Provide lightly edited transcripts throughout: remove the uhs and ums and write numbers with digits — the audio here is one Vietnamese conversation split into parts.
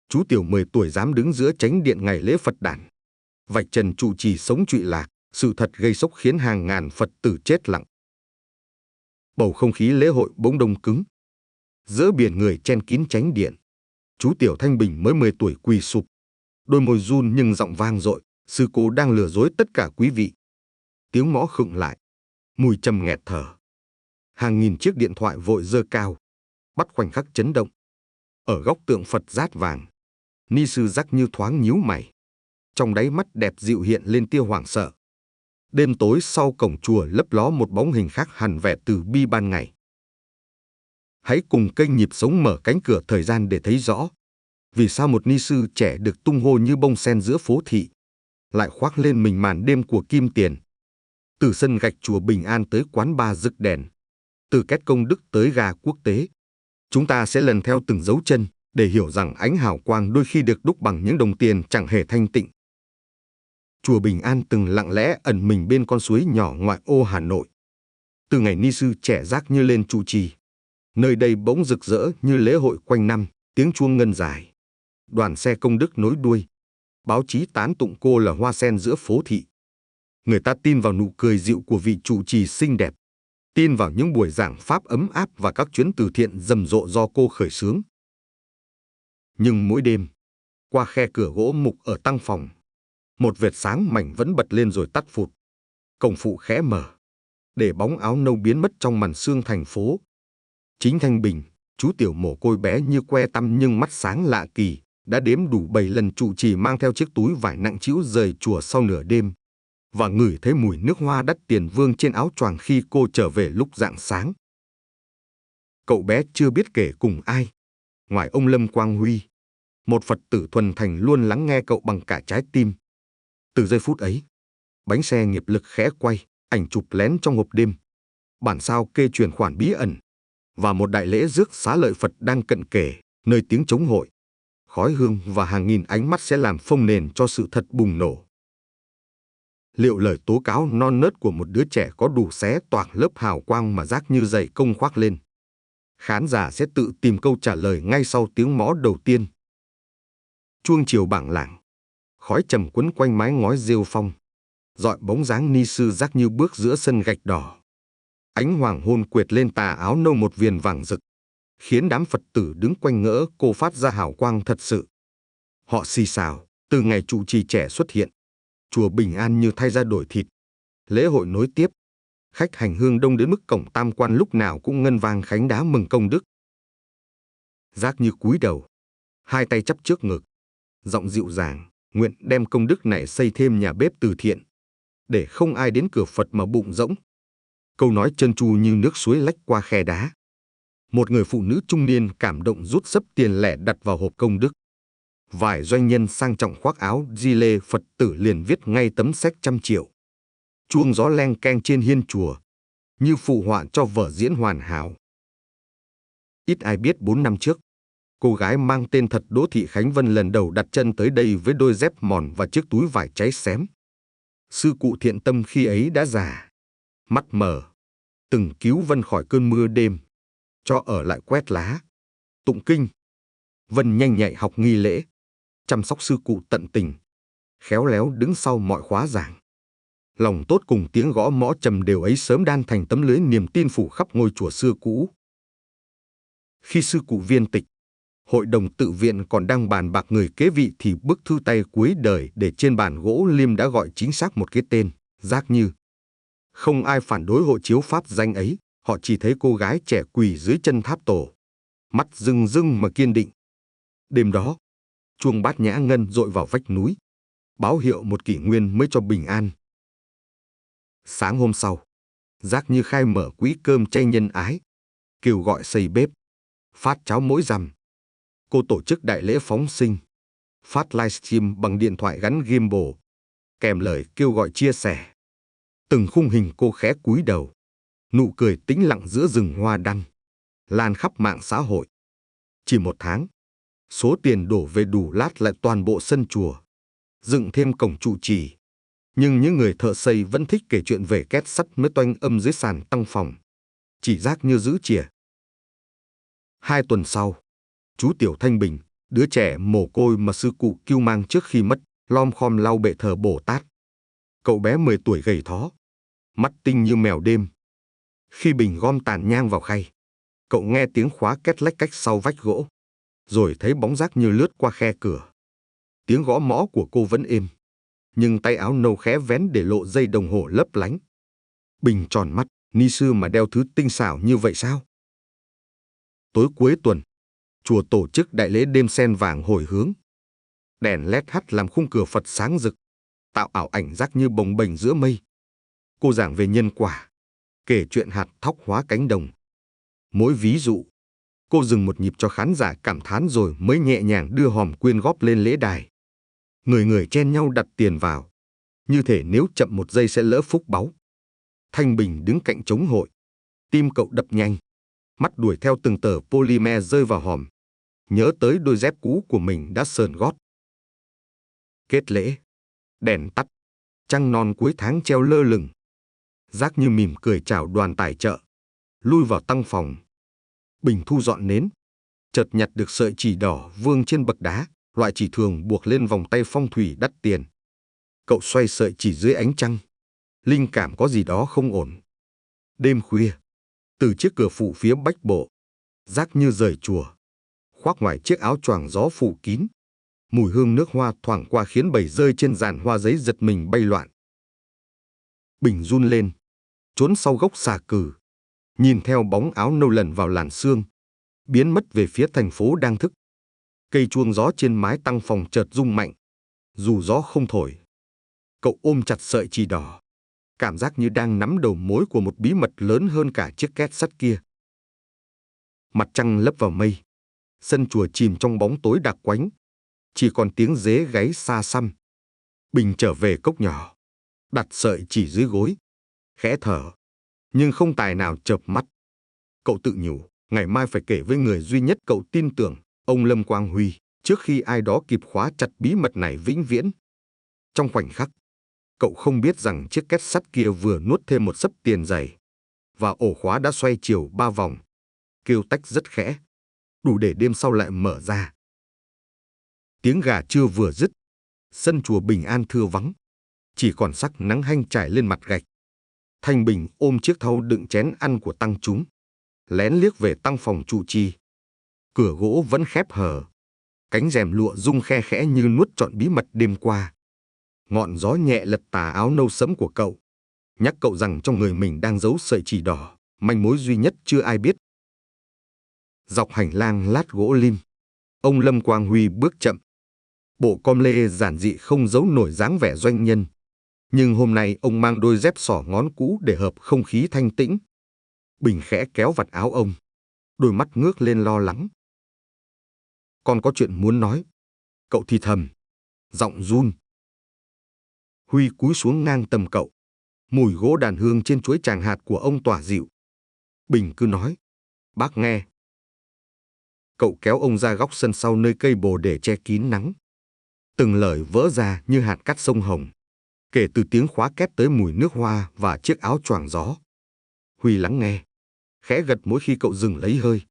Chú Tiểu 10 tuổi dám đứng giữa chánh điện ngày lễ Phật đản, vạch trần trụ trì sống trụy lạc, sự thật gây sốc khiến hàng ngàn Phật tử chết lặng. Bầu không khí lễ hội bỗng đông cứng. Giữa biển người chen kín chánh điện, chú Tiểu Thanh Bình mới 10 tuổi quỳ sụp, đôi môi run nhưng giọng vang dội, sư cô đang lừa dối tất cả quý vị. Tiếng mõ khựng lại, mùi trầm nghẹt thở. Hàng nghìn chiếc điện thoại vội giơ cao, bắt khoảnh khắc chấn động. Ở góc tượng Phật dát vàng, ni sư Giác Như thoáng nhíu mày, trong đáy mắt đẹp dịu hiện lên tia hoảng sợ. Đêm tối sau cổng chùa lấp ló một bóng hình khác hẳn vẻ từ bi ban ngày. Hãy cùng kênh Nhịp Sống mở cánh cửa thời gian để thấy rõ vì sao một ni sư trẻ được tung hô như bông sen giữa phố thị lại khoác lên mình màn đêm của kim tiền. Từ sân gạch chùa Bình An tới quán bar rực đèn, từ Két Công Đức tới ga quốc tế, chúng ta sẽ lần theo từng dấu chân để hiểu rằng ánh hào quang đôi khi được đúc bằng những đồng tiền chẳng hề thanh tịnh. Chùa Bình An từng lặng lẽ ẩn mình bên con suối nhỏ ngoại ô Hà Nội. Từ ngày ni sư trẻ Giác Như lên trụ trì, nơi đây bỗng rực rỡ như lễ hội quanh năm, tiếng chuông ngân dài. Đoàn xe công đức nối đuôi, báo chí tán tụng cô là hoa sen giữa phố thị. Người ta tin vào nụ cười dịu của vị trụ trì xinh đẹp, tin vào những buổi giảng pháp ấm áp và các chuyến từ thiện rầm rộ do cô khởi xướng. Nhưng mỗi đêm, qua khe cửa gỗ mục ở tăng phòng, một vệt sáng mảnh vẫn bật lên rồi tắt phụt. Cổng phụ khẽ mở, để bóng áo nâu biến mất trong màn sương thành phố. Chính Thanh Bình, chú Tiểu mồ côi bé như que tăm nhưng mắt sáng lạ kỳ, đã đếm đủ 7 lần trụ trì mang theo chiếc túi vải nặng trĩu rời chùa sau nửa đêm, và ngửi thấy mùi nước hoa đắt tiền vương trên áo choàng khi cô trở về lúc rạng sáng. Cậu bé chưa biết kể cùng ai, ngoài ông Lâm Quang Huy, một Phật tử thuần thành luôn lắng nghe cậu bằng cả trái tim. Từ giây phút ấy, bánh xe nghiệp lực khẽ quay, ảnh chụp lén trong hộp đêm, bản sao kê chuyển khoản bí ẩn, và một đại lễ rước xá lợi Phật đang cận kề, nơi tiếng trống hội, khói hương và hàng nghìn ánh mắt sẽ làm phông nền cho sự thật bùng nổ. Liệu lời tố cáo non nớt của một đứa trẻ có đủ xé toạc lớp hào quang mà Giác Như dày công khoác lên? Khán giả sẽ tự tìm câu trả lời ngay sau tiếng mõ đầu tiên. Chuông chiều bảng lảng, khói trầm quấn quanh mái ngói rêu phong, dọi bóng dáng ni sư Giác Như bước giữa sân gạch đỏ. Ánh hoàng hôn quệt lên tà áo nâu một viền vàng rực, khiến đám Phật tử đứng quanh ngỡ cô phát ra hào quang thật sự. Họ xì xào, từ ngày trụ trì trẻ xuất hiện, chùa Bình An như thay ra đổi thịt. Lễ hội nối tiếp, khách hành hương đông đến mức cổng tam quan lúc nào cũng ngân vang khánh đá mừng công đức. Giác Như cúi đầu, hai tay chắp trước ngực, giọng dịu dàng, nguyện đem công đức này xây thêm nhà bếp từ thiện, để không ai đến cửa Phật mà bụng rỗng. Câu nói trơn tru như nước suối lách qua khe đá. Một người phụ nữ trung niên cảm động rút xấp tiền lẻ đặt vào hộp công đức. Vài doanh nhân sang trọng khoác áo di lê Phật tử liền viết ngay tấm séc 100 triệu. Chuông gió leng keng trên hiên chùa, như phụ họa cho vở diễn hoàn hảo. Ít ai biết 4 năm trước, cô gái mang tên thật Đỗ Thị Khánh Vân lần đầu đặt chân tới đây với đôi dép mòn và chiếc túi vải cháy xém. Sư cụ thiện tâm khi ấy đã già, mắt mờ, từng cứu Vân khỏi cơn mưa đêm, cho ở lại quét lá, tụng kinh. Vân nhanh nhạy học nghi lễ, chăm sóc sư cụ tận tình, khéo léo đứng sau mọi khóa giảng. Lòng tốt cùng tiếng gõ mõ trầm đều ấy sớm đan thành tấm lưới niềm tin phủ khắp ngôi chùa xưa cũ. Khi sư cụ viên tịch, hội đồng tự viện còn đang bàn bạc người kế vị thì bức thư tay cuối đời để trên bàn gỗ liêm đã gọi chính xác một cái tên, Giác Như. Không ai phản đối hộ chiếu pháp danh ấy, họ chỉ thấy cô gái trẻ quỳ dưới chân tháp tổ, mắt rưng rưng mà kiên định. Đêm đó, chuông bát nhã ngân dội vào vách núi, báo hiệu một kỷ nguyên mới cho Bình An. Sáng hôm sau, Giác Như khai mở quỹ cơm chay nhân ái, kêu gọi xây bếp, phát cháo mỗi rằm. Cô tổ chức đại lễ phóng sinh, phát livestream bằng điện thoại gắn gimbal, kèm lời kêu gọi chia sẻ. Từng khung hình cô khẽ cúi đầu, nụ cười tĩnh lặng giữa rừng hoa đăng, lan khắp mạng xã hội. Chỉ 1 tháng, số tiền đổ về đủ lát lại toàn bộ sân chùa, dựng thêm cổng trụ trì. Nhưng những người thợ xây vẫn thích kể chuyện về két sắt mới toanh âm dưới sàn tăng phòng. Chỉ Giác Như giữ chìa. 2 tuần sau, chú Tiểu Thanh Bình, Đứa trẻ mồ côi mà sư cụ Cưu mang trước khi mất, lom khom lau bệ thờ Bồ Tát. Cậu bé 10 tuổi gầy thó, mắt tinh như mèo đêm. Khi Bình gom tàn nhang vào khay, cậu nghe tiếng khóa két lách cách sau vách gỗ, rồi thấy bóng rác như lướt qua khe cửa. Tiếng gõ mõ của cô vẫn êm, nhưng tay áo nâu khẽ vén để lộ dây đồng hồ lấp lánh. Bình tròn mắt, ni sư mà đeo thứ tinh xảo như vậy sao? Tối cuối tuần, chùa tổ chức đại lễ đêm sen vàng hồi hướng. Đèn led hắt làm khung cửa Phật sáng rực, tạo ảo ảnh rác như bồng bềnh giữa mây. Cô giảng về nhân quả, kể chuyện hạt thóc hóa cánh đồng. Mỗi ví dụ, cô dừng một nhịp cho khán giả cảm thán rồi mới nhẹ nhàng đưa hòm quyên góp lên lễ đài. Người người chen nhau đặt tiền vào, như thể nếu chậm một giây sẽ lỡ phúc báu. Thanh Bình đứng cạnh trống hội, tim cậu đập nhanh, mắt đuổi theo từng tờ polymer rơi vào hòm, nhớ tới đôi dép cũ của mình đã sờn gót. Kết lễ, đèn tắt, trăng non cuối tháng treo lơ lửng. Rác như mỉm cười chào đoàn tài trợ, lui vào tăng phòng. Bình thu dọn nến, chợt nhặt được sợi chỉ đỏ vương trên bậc đá, loại chỉ thường buộc lên vòng tay phong thủy đắt tiền. Cậu xoay sợi chỉ dưới ánh trăng, linh cảm có gì đó không ổn. Đêm khuya, từ chiếc cửa phụ phía bách bộ, rác như rời chùa, khoác ngoài chiếc áo choàng gió phủ kín. Mùi hương nước hoa thoảng qua khiến bầy rơi trên giàn hoa giấy giật mình bay loạn. Bình run lên, trốn sau gốc xà cừ, nhìn theo bóng áo nâu lần vào làn sương, biến mất về phía thành phố đang thức. Cây chuông gió trên mái tăng phòng chợt rung mạnh, dù gió không thổi. Cậu ôm chặt sợi chỉ đỏ, cảm giác như đang nắm đầu mối của một bí mật lớn hơn cả chiếc két sắt kia. Mặt trăng lấp vào mây, sân chùa chìm trong bóng tối đặc quánh, chỉ còn tiếng dế gáy xa xăm. Bình trở về cốc nhỏ, đặt sợi chỉ dưới gối, khẽ thở, nhưng không tài nào chợp mắt. Cậu tự nhủ, ngày mai phải kể với người duy nhất cậu tin tưởng, ông Lâm Quang Huy, trước khi ai đó kịp khóa chặt bí mật này vĩnh viễn. Trong khoảnh khắc, cậu không biết rằng chiếc két sắt kia vừa nuốt thêm một xấp tiền dày, và ổ khóa đã xoay chiều 3 vòng, kêu tách rất khẽ, đủ để đêm sau lại mở ra. Tiếng gà trưa vừa dứt, sân chùa bình an thưa vắng, chỉ còn sắc nắng hanh trải lên mặt gạch. Thanh Bình ôm chiếc thau đựng chén ăn của tăng chúng, lén liếc về tăng phòng trụ trì. Cửa gỗ vẫn khép hờ, cánh rèm lụa rung khe khẽ như nuốt trọn bí mật đêm qua. Ngọn gió nhẹ lật tà áo nâu sẫm của cậu, nhắc cậu rằng trong người mình đang giấu sợi chỉ đỏ, manh mối duy nhất chưa ai biết. Dọc hành lang lát gỗ lim, ông Lâm Quang Huy bước chậm. Bộ com lê giản dị không giấu nổi dáng vẻ doanh nhân, nhưng hôm nay ông mang đôi dép xỏ ngón cũ để hợp không khí thanh tĩnh. Bình khẽ kéo vạt áo ông, đôi mắt ngước lên lo lắng. Con có chuyện muốn nói, cậu thì thầm, giọng run. Huy cúi xuống ngang tầm cậu, mùi gỗ đàn hương trên chuỗi tràng hạt của ông tỏa dịu. Bình cứ nói, bác nghe. Cậu kéo ông ra góc sân sau nơi cây bồ để che kín nắng. Từng lời vỡ ra như hạt cát sông Hồng, kể từ tiếng khóa két tới mùi nước hoa và chiếc áo choàng gió. Huy lắng nghe, khẽ gật mỗi khi cậu dừng lấy hơi.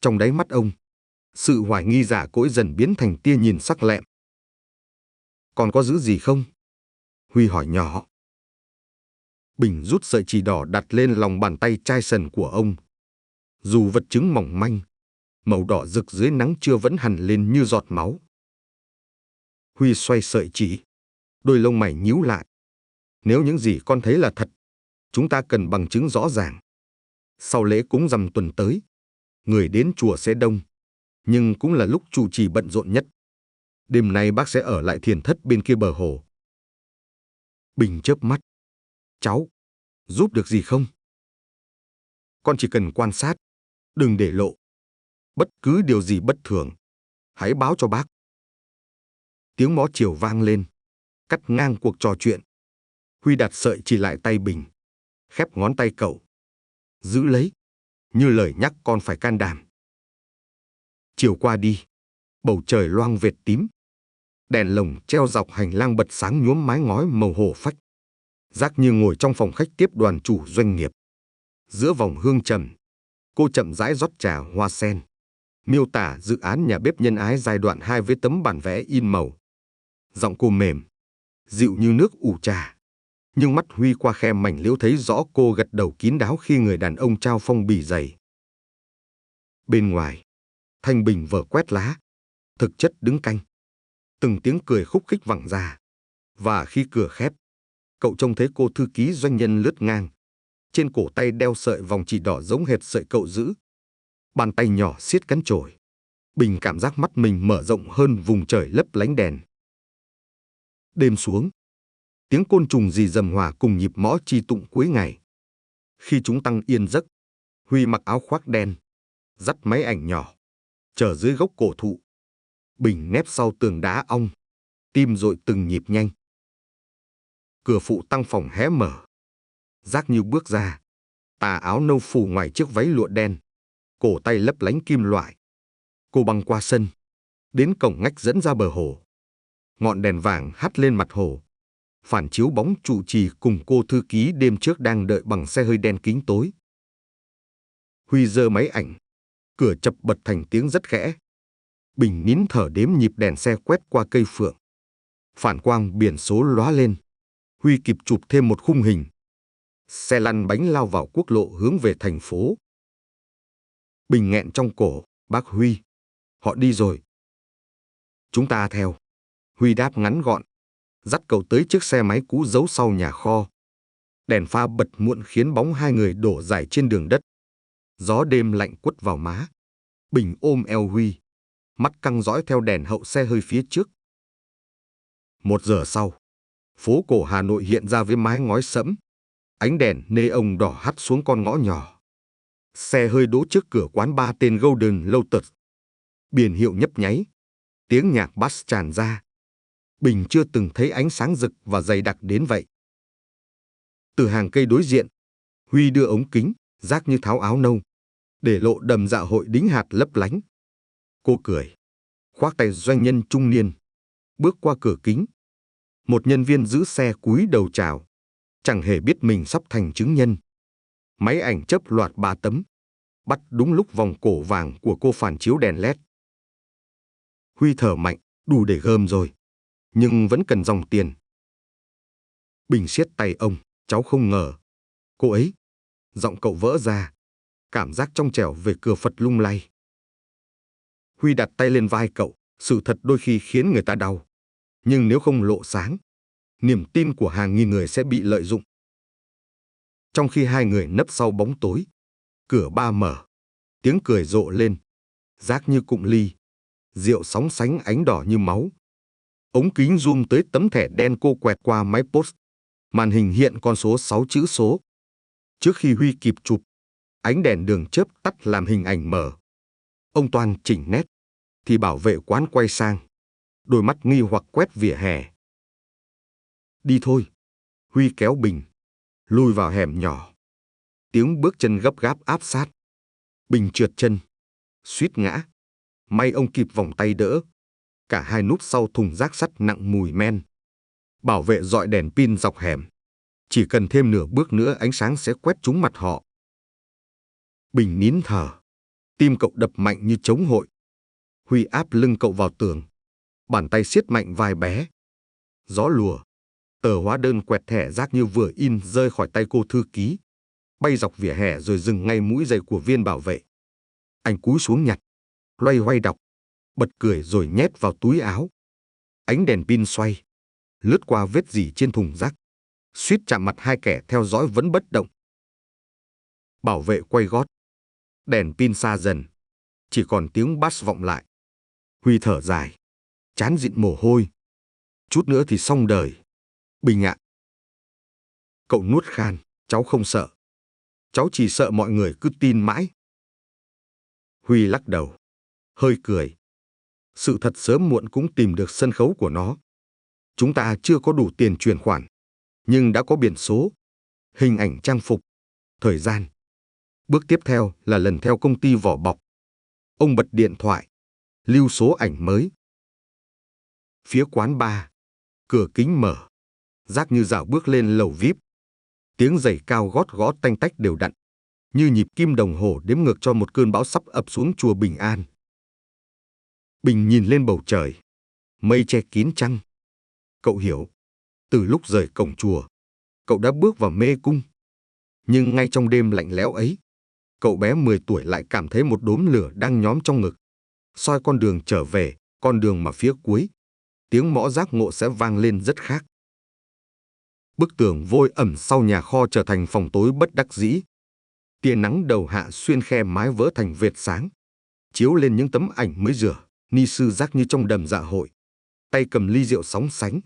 Trong đáy mắt ông, sự hoài nghi giả cỗi dần biến thành tia nhìn sắc lẹm. Còn có giữ gì không? Huy hỏi nhỏ. Bình rút sợi chỉ đỏ đặt lên lòng bàn tay chai sần của ông. Dù vật chứng mỏng manh, màu đỏ rực dưới nắng trưa vẫn hằn lên như giọt máu. Huy xoay sợi chỉ, đôi lông mày nhíu lại. Nếu những gì con thấy là thật, chúng ta cần bằng chứng rõ ràng. Sau lễ cúng rằm tuần tới, người đến chùa sẽ đông, nhưng cũng là lúc trụ trì bận rộn nhất. Đêm nay bác sẽ ở lại thiền thất bên kia bờ hồ. Bình chớp mắt. Cháu, giúp được gì không? Con chỉ cần quan sát, đừng để lộ. Bất cứ điều gì bất thường, hãy báo cho bác. Tiếng mõ chiều vang lên, cắt ngang cuộc trò chuyện. Huy đặt sợi chỉ lại tay Bình, khép ngón tay cậu. Giữ lấy, như lời nhắc con phải can đảm. Chiều qua đi, bầu trời loang vệt tím. Đèn lồng treo dọc hành lang bật sáng nhuốm mái ngói màu hổ phách. Giác như ngồi trong phòng khách tiếp đoàn chủ doanh nghiệp. Giữa vòng hương trầm, cô chậm rãi rót trà hoa sen. miêu tả dự án nhà bếp nhân ái giai đoạn 2 với tấm bản vẽ in màu. Giọng cô mềm, dịu như nước ủ trà. Nhưng mắt Huy qua khe mảnh liễu thấy rõ cô gật đầu kín đáo khi người đàn ông trao phong bì dày. Bên ngoài, Thanh Bình vờ quét lá, thực chất đứng canh. Từng tiếng cười khúc khích vẳng ra. Và khi cửa khép, cậu trông thấy cô thư ký doanh nhân lướt ngang. Trên cổ tay đeo sợi vòng chỉ đỏ giống hệt sợi cậu giữ. Bàn tay nhỏ siết cán chổi. Bình cảm giác mắt mình mở rộng hơn vùng trời lấp lánh đèn. Đêm xuống, tiếng côn trùng rì rầm hòa cùng nhịp mõ chi tụng cuối ngày. Khi chúng tăng yên giấc, Huy mặc áo khoác đen, dắt máy ảnh nhỏ, chờ dưới gốc cổ thụ. Bình nép sau tường đá ong, tim dội từng nhịp nhanh. Cửa phụ tăng phòng hé mở. Giác Như bước ra, tà áo nâu phủ ngoài chiếc váy lụa đen, cổ tay lấp lánh kim loại. Cô băng qua sân, đến cổng ngách dẫn ra bờ hồ. Ngọn đèn vàng hắt lên mặt hồ, phản chiếu bóng trụ trì cùng cô thư ký đêm trước đang đợi bằng xe hơi đen kính tối. Huy giơ máy ảnh, cửa chập bật thành tiếng rất khẽ. Bình nín thở đếm nhịp đèn xe quét qua cây phượng. Phản quang biển số lóa lên. Huy kịp chụp thêm một khung hình. Xe lăn bánh lao vào quốc lộ hướng về thành phố. Bình nghẹn trong cổ, bác Huy. Họ đi rồi. Chúng ta theo. Huy đáp ngắn gọn, dắt cậu tới chiếc xe máy cũ giấu sau nhà kho. Đèn pha bật muộn khiến bóng hai người đổ dài trên đường đất. Gió đêm lạnh quất vào má. Bình ôm eo Huy, mắt căng dõi theo đèn hậu xe hơi phía trước. 1 giờ sau, phố cổ Hà Nội hiện ra với mái ngói sẫm. Ánh đèn neon đỏ hắt xuống con ngõ nhỏ. Xe hơi đỗ trước cửa quán bar tên Golden Lotus. Biển hiệu nhấp nháy. Tiếng nhạc bass tràn ra. Bình chưa từng thấy ánh sáng rực và dày đặc đến vậy. Từ hàng cây đối diện, Huy đưa ống kính, Giác Như tháo áo nâu, để lộ đầm dạ hội đính hạt lấp lánh. Cô cười, khoác tay doanh nhân trung niên, bước qua cửa kính. Một nhân viên giữ xe cúi đầu chào, chẳng hề biết mình sắp thành chứng nhân. Máy ảnh chớp loạt 3 tấm, bắt đúng lúc vòng cổ vàng của cô phản chiếu đèn led. Huy thở mạnh, đủ để gom rồi, nhưng vẫn cần dòng tiền. Bình siết tay ông, cháu không ngờ. Cô ấy, giọng cậu vỡ ra, cảm giác trong trẻo về cửa Phật lung lay. Huy đặt tay lên vai cậu, sự thật đôi khi khiến người ta đau. Nhưng nếu không lộ sáng, niềm tin của hàng nghìn người sẽ bị lợi dụng. Trong khi hai người nấp sau bóng tối, cửa bar mở, tiếng cười rộ lên, Giác Như cụng ly, rượu sóng sánh ánh đỏ như máu. Ống kính zoom tới tấm thẻ đen cô quẹt qua máy post, màn hình hiện con số 6 chữ số. Trước khi Huy kịp chụp, ánh đèn đường chớp tắt làm hình ảnh mờ. Ông Toan chỉnh nét, thì bảo vệ quán quay sang, đôi mắt nghi hoặc quét vỉa hè. Đi thôi. Huy kéo Bình, lùi vào hẻm nhỏ. Tiếng bước chân gấp gáp áp sát. Bình trượt chân, suýt ngã. May ông kịp vòng tay đỡ. Cả hai núp sau thùng rác sắt nặng mùi men. Bảo vệ dọi đèn pin dọc hẻm. Chỉ cần thêm nửa bước nữa ánh sáng sẽ quét trúng mặt họ. Bình nín thở. Tim cậu đập mạnh như trống hội. Huy áp lưng cậu vào tường. Bàn tay siết mạnh vai bé. Gió lùa. Tờ hóa đơn quẹt thẻ Giác Như vừa in rơi khỏi tay cô thư ký. Bay dọc vỉa hè rồi dừng ngay mũi giày của viên bảo vệ. Anh cúi xuống nhặt. Loay hoay đọc. Bật cười rồi nhét vào túi áo. Ánh đèn pin xoay. Lướt qua vết rỉ trên thùng rác. Suýt chạm mặt hai kẻ theo dõi vẫn bất động. Bảo vệ quay gót. Đèn pin xa dần. Chỉ còn tiếng bass vọng lại. Huy thở dài. Trán dịn mồ hôi. Chút nữa thì xong đời. Bình ạ. Cậu nuốt khan. Cháu không sợ. Cháu chỉ sợ mọi người cứ tin mãi. Huy lắc đầu. Hơi cười. Sự thật sớm muộn cũng tìm được sân khấu của nó. Chúng ta chưa có đủ tiền chuyển khoản. Nhưng đã có biển số, hình ảnh trang phục, thời gian. Bước tiếp theo là lần theo công ty vỏ bọc. Ông bật điện thoại, lưu số ảnh mới. Phía quán bar, cửa kính mở. Giác Như dạo bước lên lầu VIP. Tiếng giày cao gót gõ tanh tách đều đặn, như nhịp kim đồng hồ đếm ngược cho một cơn bão sắp ập xuống chùa Bình An. Bình nhìn lên bầu trời. Mây che kín trăng. Cậu hiểu, từ lúc rời cổng chùa, cậu đã bước vào mê cung. Nhưng ngay trong đêm lạnh lẽo ấy, cậu bé 10 tuổi lại cảm thấy một đốm lửa đang nhóm trong ngực, soi con đường trở về, con đường mà phía cuối, tiếng mõ giác ngộ sẽ vang lên rất khác. Bức tường vôi ẩm sau nhà kho trở thành phòng tối bất đắc dĩ. Tia nắng đầu hạ xuyên khe mái vỡ thành vệt sáng, chiếu lên những tấm ảnh mới rửa. Ni sư giác như trong đầm dạ hội, tay cầm ly rượu sóng sánh,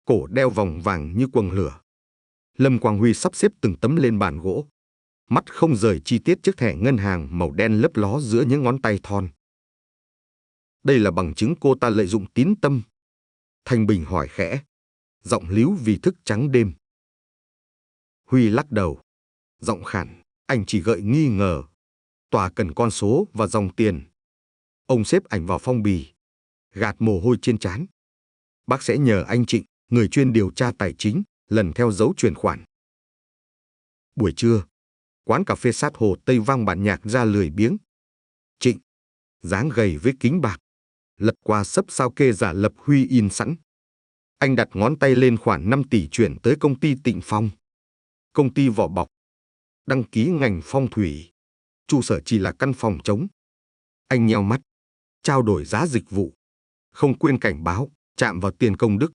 cổ đeo vòng vàng như quầng lửa. Lâm Quang Huy sắp xếp từng tấm lên bàn gỗ, mắt không rời chi tiết chiếc thẻ ngân hàng màu đen lấp ló giữa những ngón tay thon. Đây là bằng chứng cô ta lợi dụng tín tâm. Thanh Bình hỏi khẽ, giọng líu vì thức trắng đêm. Huy lắc đầu, giọng khản, anh chỉ gợi nghi ngờ. Tòa cần con số và dòng tiền. Ông xếp ảnh vào phong bì, gạt mồ hôi trên trán. Bác sẽ nhờ anh Trịnh, người chuyên điều tra tài chính, lần theo dấu chuyển khoản. Buổi trưa, quán cà phê sát hồ Tây vang bản nhạc ra lười biếng. Trịnh, dáng gầy với kính bạc, lật qua sấp sao kê giả lập Huy in sẵn. Anh đặt ngón tay lên khoản 5 tỷ chuyển tới công ty Tịnh Phong. Công ty vỏ bọc, đăng ký ngành phong thủy, trụ sở chỉ là căn phòng trống. Anh nheo mắt, trao đổi giá dịch vụ. Không quên cảnh báo, chạm vào tiền công đức,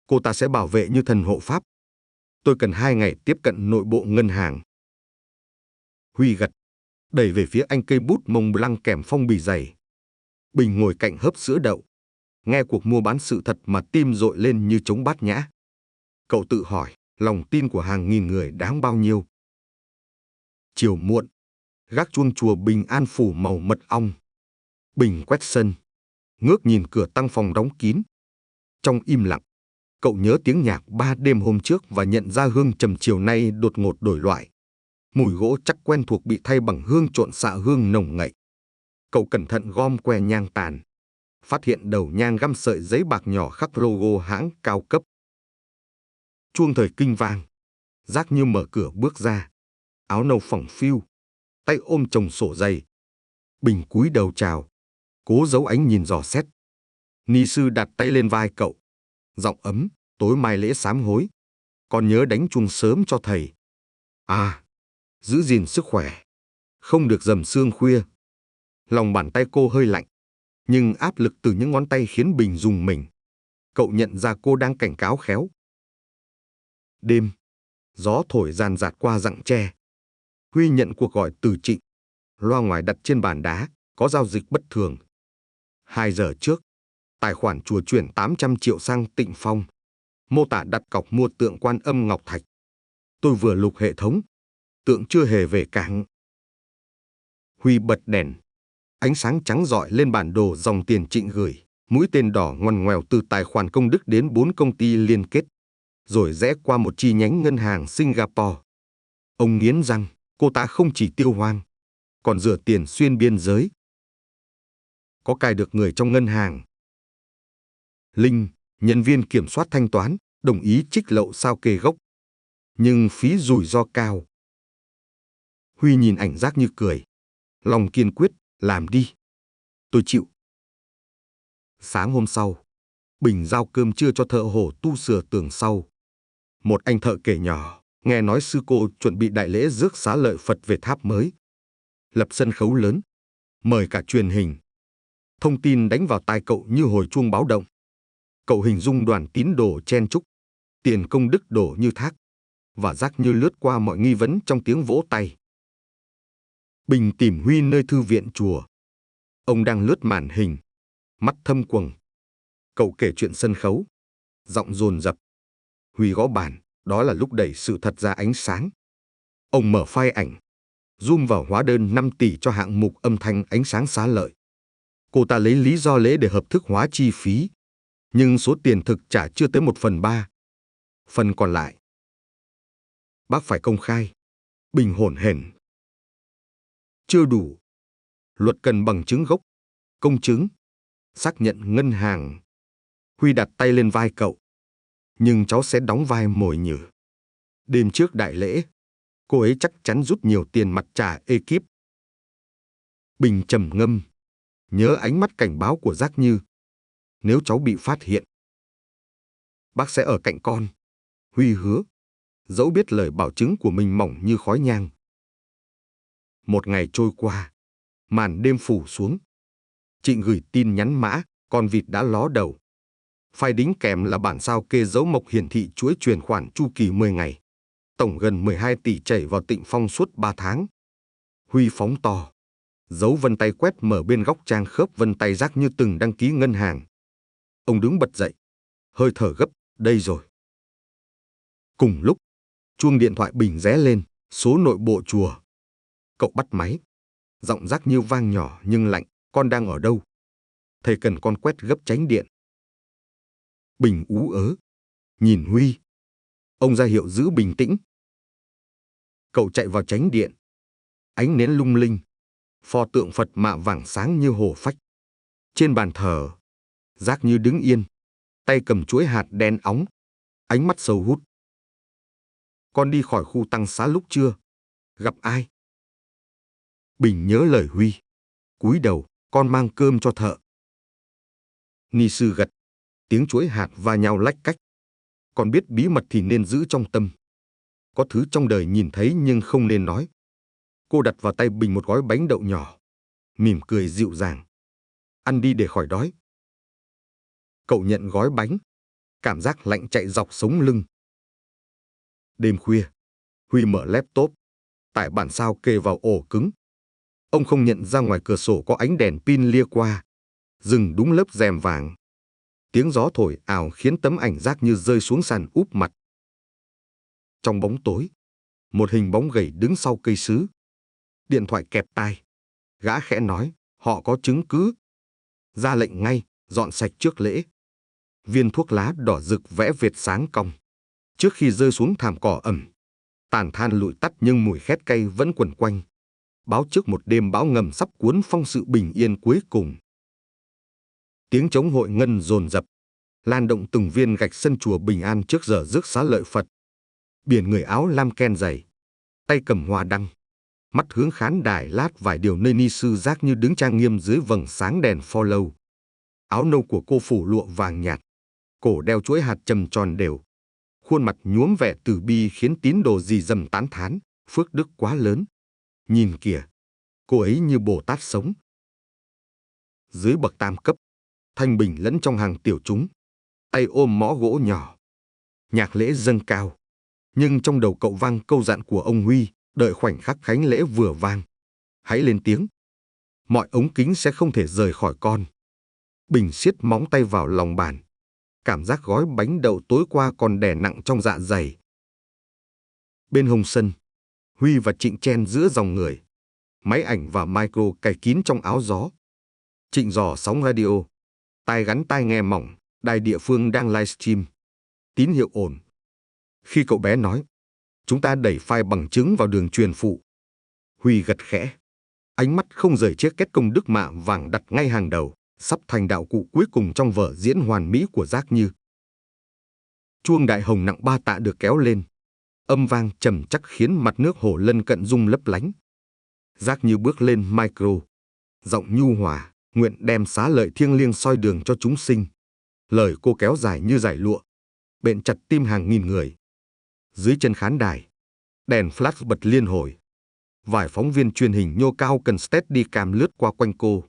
cô ta sẽ bảo vệ như thần hộ pháp. Tôi cần 2 ngày tiếp cận nội bộ ngân hàng. Huy gật, đẩy về phía anh cây bút Mont Blanc kèm phong bì dày. Bình ngồi cạnh hớp sữa đậu, nghe cuộc mua bán sự thật mà tim dội lên như trống bát nhã. Cậu tự hỏi, lòng tin của hàng nghìn người đáng bao nhiêu? Chiều muộn, gác chuông chùa Bình An phủ màu mật ong. Bình quét sân, ngước nhìn cửa tăng phòng đóng kín. Trong im lặng, cậu nhớ tiếng nhạc 3 đêm hôm trước và nhận ra hương trầm chiều nay đột ngột đổi loại. Mùi gỗ chắc quen thuộc bị thay bằng hương trộn xạ hương nồng ngậy. Cậu cẩn thận gom que nhang tàn, phát hiện đầu nhang găm sợi giấy bạc nhỏ khắc logo hãng cao cấp. Chuông thời kinh vang, Giác như mở cửa bước ra, áo nâu phẳng phiu, tay ôm chồng sổ dày. Bình cúi đầu chào, cố giấu ánh nhìn dò xét. Ni sư đặt tay lên vai cậu, giọng ấm, tối mai lễ sám hối, con nhớ đánh chuông sớm cho thầy. À, giữ gìn sức khỏe, không được dầm sương khuya. Lòng bàn tay cô hơi lạnh, nhưng áp lực từ những ngón tay khiến Bình rùng mình. Cậu nhận ra cô đang cảnh cáo khéo. Đêm, gió thổi ràn rạt qua rặng tre. Huy nhận cuộc gọi từ Trịnh. Loa ngoài đặt trên bàn đá, có giao dịch bất thường. 2 giờ trước, tài khoản chùa chuyển 800 triệu sang Tịnh Phong. Mô tả đặt cọc mua tượng Quan Âm ngọc thạch. Tôi vừa lục hệ thống, tượng chưa hề về cảng. Huy bật đèn. Ánh sáng trắng rọi lên bản đồ dòng tiền Trịnh gửi, mũi tên đỏ ngoằn ngoèo từ tài khoản công đức đến 4 công ty liên kết, rồi rẽ qua một chi nhánh ngân hàng Singapore. Ông nghiến răng, cô ta không chỉ tiêu hoang, còn rửa tiền xuyên biên giới. Có cài được người trong ngân hàng. Linh, nhân viên kiểm soát thanh toán, đồng ý trích lậu sao kê gốc. Nhưng phí rủi ro cao. Huy nhìn ảnh Giác như cười. Lòng kiên quyết, làm đi. Tôi chịu. Sáng hôm sau, Bình giao cơm trưa cho thợ hồ tu sửa tường sau. Một anh thợ kể nhỏ, nghe nói sư cô chuẩn bị đại lễ rước xá lợi Phật về tháp mới. Lập sân khấu lớn, mời cả truyền hình. Thông tin đánh vào tai cậu như hồi chuông báo động. Cậu hình dung đoàn tín đồ chen chúc, tiền công đức đổ như thác, và Giác như lướt qua mọi nghi vấn trong tiếng vỗ tay. Bình tìm Huy nơi thư viện chùa. Ông đang lướt màn hình, mắt thâm quầng. Cậu kể chuyện sân khấu, giọng dồn dập. Huy gõ bàn, đó là lúc đẩy sự thật ra ánh sáng. Ông mở file ảnh, zoom vào hóa đơn 5 tỷ cho hạng mục âm thanh ánh sáng xá lợi. Cô ta lấy lý do lễ để hợp thức hóa chi phí, nhưng số tiền thực trả chưa tới 1/3. Phần còn lại, bác phải công khai. Bình hổn hển. Chưa đủ. Luật cần bằng chứng gốc, công chứng, xác nhận ngân hàng. Huy đặt tay lên vai cậu. Nhưng cháu sẽ đóng vai mồi nhử. Đêm trước đại lễ, cô ấy chắc chắn rút nhiều tiền mặt trả ekip. Bình trầm ngâm. nhớ ánh mắt cảnh báo của Giác Như. Nếu cháu bị phát hiện, bác sẽ ở cạnh con. Huy hứa, dẫu biết lời bảo chứng của mình mỏng như khói nhang. Một ngày trôi qua, màn đêm phủ xuống. Trịnh gửi tin nhắn mã, con vịt đã ló đầu. Phải đính kèm là bản sao kê dấu mộc hiển thị chuỗi chuyển khoản chu kỳ 10 ngày. Tổng gần 12 tỷ chảy vào Tịnh Phong suốt 3 tháng. Huy phóng to. Dấu vân tay quét mở bên góc trang khớp vân tay Giác Như từng đăng ký ngân hàng. Ông đứng bật dậy. Hơi thở gấp, đây rồi. Cùng lúc, chuông điện thoại Bình ré lên, số nội bộ chùa. Cậu bắt máy. Giọng Giác Như vang nhỏ nhưng lạnh, con đang ở đâu? Thầy cần con quét gấp tránh điện. Bình ú ớ. Nhìn Huy. Ông ra hiệu giữ bình tĩnh. Cậu chạy vào tránh điện. Ánh nến lung linh. Pho tượng Phật mạ vàng sáng như hồ phách. Trên bàn thờ, Giác Như đứng yên, tay cầm chuỗi hạt đen óng, ánh mắt sâu hút. Con đi khỏi khu tăng xá lúc trưa? Gặp ai? Bình nhớ lời Huy. Cúi đầu, con mang cơm cho thợ. Ni sư gật, tiếng chuỗi hạt va nhau lách cách. Con biết bí mật thì nên giữ trong tâm. Có thứ trong đời nhìn thấy nhưng không nên nói. Cô đặt vào tay Bình một gói bánh đậu nhỏ, mỉm cười dịu dàng. Ăn đi để khỏi đói. Cậu nhận gói bánh, cảm giác lạnh chạy dọc sống lưng. Đêm khuya, Huy mở laptop, tải bản sao kê vào ổ cứng. Ông không nhận ra ngoài cửa sổ có ánh đèn pin lia qua, dừng đúng lớp rèm vàng. Tiếng gió thổi ào khiến tấm ảnh Giác Như rơi xuống sàn úp mặt. Trong bóng tối, một hình bóng gầy đứng sau cây sứ. Điện thoại kẹp tai. Gã khẽ nói, họ có chứng cứ. Ra lệnh ngay, dọn sạch trước lễ. Viên thuốc lá đỏ rực vẽ vệt sáng cong. Trước khi rơi xuống thảm cỏ ẩm, tàn than lụi tắt nhưng mùi khét cay vẫn quẩn quanh. Báo trước một đêm bão ngầm sắp cuốn phăng sự bình yên cuối cùng. Tiếng trống hội ngân dồn dập, lan động từng viên gạch sân chùa Bình An trước giờ rước xá lợi Phật. Biển người áo lam ken dày, tay cầm hoa đăng, mắt hướng khán đài lát vài điều nơi ni sư Giác Như đứng trang nghiêm dưới vầng sáng đèn follow. Áo nâu của cô phủ lụa vàng nhạt, cổ đeo chuỗi hạt trầm tròn đều. Khuôn mặt nhuốm vẻ từ bi khiến tín đồ rì rầm tán thán, phước đức quá lớn. Nhìn kìa, cô ấy như Bồ Tát sống. Dưới bậc tam cấp, Thanh Bình lẫn trong hàng tiểu chúng, tay ôm mõ gỗ nhỏ. Nhạc lễ dâng cao, nhưng trong đầu cậu vang câu dặn của ông Huy, đợi khoảnh khắc khánh lễ vừa vang. Hãy lên tiếng. Mọi ống kính sẽ không thể rời khỏi con. Bình siết móng tay vào lòng bàn. Cảm giác gói bánh đậu tối qua còn đè nặng trong dạ dày. Bên hông sân, Huy và Trịnh chen giữa dòng người. Máy ảnh và micro cài kín trong áo gió. Trịnh dò sóng radio. Tai gắn tai nghe mỏng, đài địa phương đang livestream. Tín hiệu ổn. Khi cậu bé nói, chúng ta đẩy file bằng chứng vào đường truyền phụ. Huy gật khẽ. Ánh mắt không rời chiếc két công đức mạ vàng đặt ngay hàng đầu, sắp thành đạo cụ cuối cùng trong vở diễn hoàn mỹ của Giác Như. Chuông đại hồng nặng 3 tạ được kéo lên. Âm vang trầm chắc khiến mặt nước hồ lân cận rung lấp lánh. Giác Như bước lên micro. Giọng nhu hòa, nguyện đem xá lợi thiêng liêng soi đường cho chúng sinh. Lời cô kéo dài như dải lụa, bện chặt tim hàng nghìn người. Dưới chân khán đài, đèn flash bật liên hồi. Vài phóng viên truyền hình nhô cao cần Steadicam lướt qua quanh cô,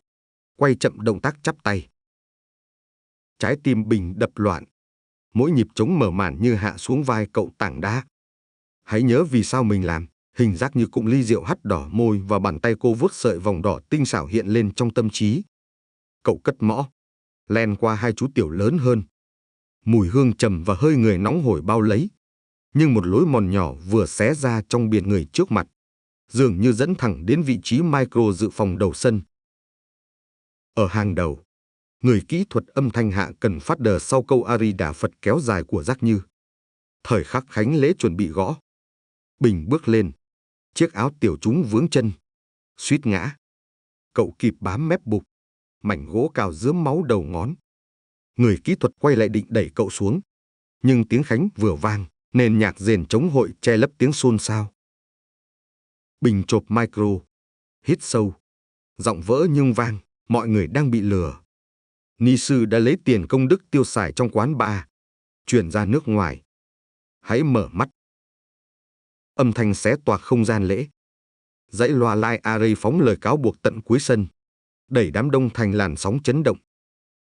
quay chậm động tác chắp tay. Trái tim Bình đập loạn. Mỗi nhịp trống mở màn như hạ xuống vai cậu tảng đá. Hãy nhớ vì sao mình làm. Hình Giác Như cụm ly rượu hắt đỏ môi và bàn tay cô vuốt sợi vòng đỏ tinh xảo hiện lên trong tâm trí. Cậu cất mõ, len qua hai chú tiểu lớn hơn. Mùi hương trầm và hơi người nóng hổi bao lấy. Nhưng một lối mòn nhỏ vừa xé ra trong biển người trước mặt, dường như dẫn thẳng đến vị trí micro dự phòng đầu sân. Ở hàng đầu, người kỹ thuật âm thanh hạ cần phát đờ sau câu Ari Đà Phật kéo dài của Giác Như. Thời khắc khánh lễ chuẩn bị gõ. Bình bước lên, chiếc áo tiểu chúng vướng chân, suýt ngã. Cậu kịp bám mép bục, mảnh gỗ cào rướm máu đầu ngón. Người kỹ thuật quay lại định đẩy cậu xuống, nhưng tiếng khánh vừa vang, nên nhạc rền trống hội che lấp tiếng xôn xao. Bình chộp micro, hít sâu, giọng vỡ nhưng vang, Mọi người đang bị lừa. Ni sư đã lấy tiền công đức tiêu xài trong quán bar, chuyển ra nước ngoài. Hãy mở mắt. Âm thanh xé toạc không gian lễ. Dãy loa Lai Array phóng lời cáo buộc tận cuối sân, đẩy đám đông thành làn sóng chấn động.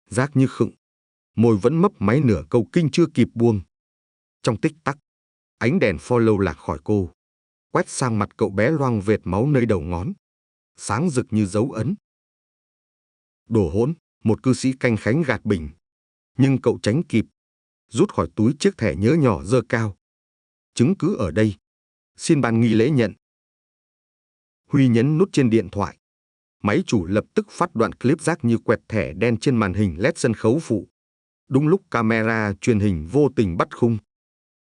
Giác như khựng, môi vẫn mấp máy nửa câu kinh chưa kịp buông. Trong tích tắc, ánh đèn follow lạc khỏi cô, quét sang mặt cậu bé loang vệt máu nơi đầu ngón, sáng rực như dấu ấn. Đồ hỗn, một cư sĩ canh khánh gạt bình, nhưng cậu tránh kịp, rút khỏi túi chiếc thẻ nhớ nhỏ giơ cao. Chứng cứ ở đây, xin ban nghi lễ nhận. Huy nhấn nút trên điện thoại. Máy chủ lập tức phát đoạn clip Giác như quẹt thẻ đen trên màn hình LED sân khấu phụ. Đúng lúc camera truyền hình vô tình bắt khung.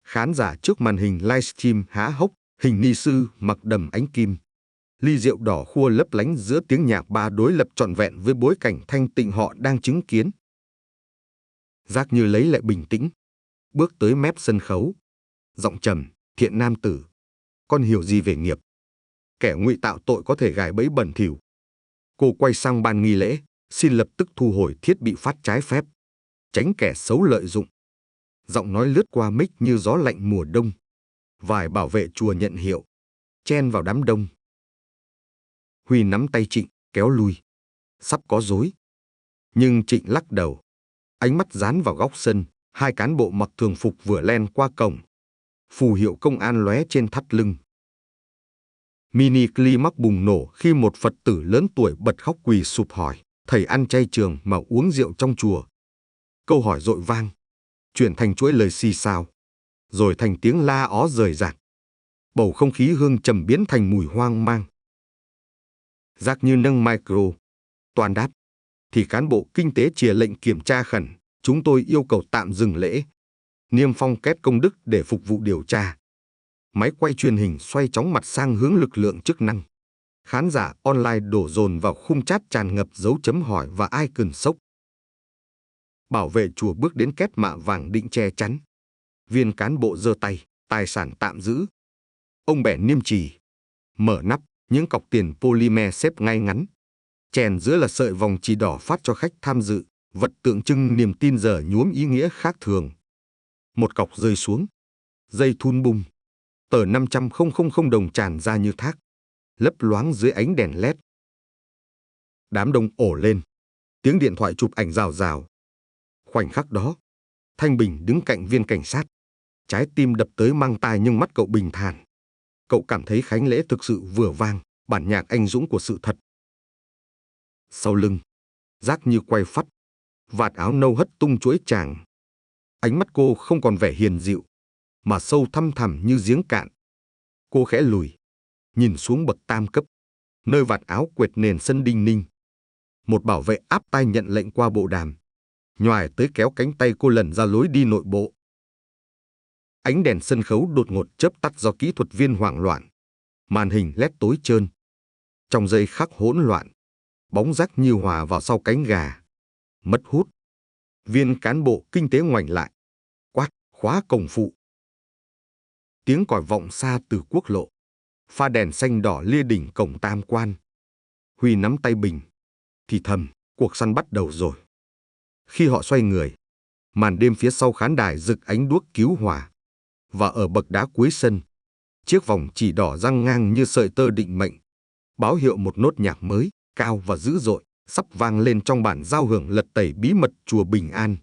Khán giả trước màn hình livestream há hốc, hình ni sư mặc đầm ánh kim. Ly rượu đỏ khua lấp lánh giữa tiếng nhạc ba đối lập trọn vẹn với bối cảnh thanh tịnh họ đang chứng kiến. Giác như lấy lại bình tĩnh, bước tới mép sân khấu. Giọng trầm, thiện nam tử. Con hiểu gì về nghiệp? Kẻ ngụy tạo tội có thể gài bẫy bẩn thỉu. Cô quay sang ban nghi lễ, xin lập tức thu hồi thiết bị phát trái phép, tránh kẻ xấu lợi dụng. Giọng nói lướt qua mic như gió lạnh mùa đông. Vài bảo vệ chùa nhận hiệu, chen vào đám đông. Huy nắm tay Trịnh, kéo lui. Sắp có rối. Nhưng Trịnh lắc đầu. Ánh mắt dán vào góc sân, hai cán bộ mặc thường phục vừa len qua cổng. Phù hiệu công an lóe trên thắt lưng. Mini climax bùng nổ khi một Phật tử lớn tuổi bật khóc quỳ sụp hỏi, thầy ăn chay trường mà uống rượu trong chùa. Câu hỏi dội vang, chuyển thành chuỗi lời xì xào, rồi thành tiếng la ó rời rạc. Bầu không khí hương trầm biến thành mùi hoang mang. Giác như nâng micro, toàn đáp, thì cán bộ kinh tế chìa lệnh kiểm tra khẩn, chúng tôi yêu cầu tạm dừng lễ, niêm phong két công đức để phục vụ điều tra. Máy quay truyền hình xoay chóng mặt sang hướng lực lượng chức năng. Khán giả online đổ dồn vào khung chat tràn ngập dấu chấm hỏi và icon sốc. Bảo vệ chùa bước đến két mạ vàng định che chắn. Viên cán bộ giơ tay, tài sản tạm giữ. Ông bẻ niêm trì, mở nắp, những cọc tiền polymer xếp ngay ngắn. Chèn giữa là sợi vòng chỉ đỏ phát cho khách tham dự, vật tượng trưng niềm tin giờ nhuốm ý nghĩa khác thường. Một cọc rơi xuống, dây thun bung. Tờ 500.000 đồng tràn ra như thác, lấp loáng dưới ánh đèn LED. Đám đông ổ lên, tiếng điện thoại chụp ảnh rào rào. Khoảnh khắc đó, Thanh Bình đứng cạnh viên cảnh sát. Trái tim đập tới mang tai nhưng mắt cậu bình thản. Cậu cảm thấy khánh lễ thực sự vừa vang, bản nhạc anh dũng của sự thật. Sau lưng, Giác như quay phắt, vạt áo nâu hất tung chuỗi chàng. Ánh mắt cô không còn vẻ hiền dịu, mà sâu thăm thẳm như giếng cạn. Cô khẽ lùi, nhìn xuống bậc tam cấp, nơi vạt áo quệt nền sân đinh ninh. Một bảo vệ áp tai nhận lệnh qua bộ đàm, nhoài tới kéo cánh tay cô lần ra lối đi nội bộ. Ánh đèn sân khấu đột ngột chớp tắt do kỹ thuật viên hoảng loạn. Màn hình LED tối trơn. Trong giây khắc hỗn loạn, bóng Giác như hòa vào sau cánh gà. Mất hút. Viên cán bộ kinh tế ngoảnh lại, quát, khóa cổng phụ. Tiếng còi vọng xa từ quốc lộ. Pha đèn xanh đỏ lia đỉnh cổng tam quan. Huy nắm tay Bình, thì thầm, cuộc săn bắt đầu rồi. Khi họ xoay người, màn đêm phía sau khán đài rực ánh đuốc cứu hỏa. Và ở bậc đá cuối sân, chiếc vòng chỉ đỏ răng ngang như sợi tơ định mệnh, báo hiệu một nốt nhạc mới, cao và dữ dội, sắp vang lên trong bản giao hưởng lật tẩy bí mật chùa Bình An.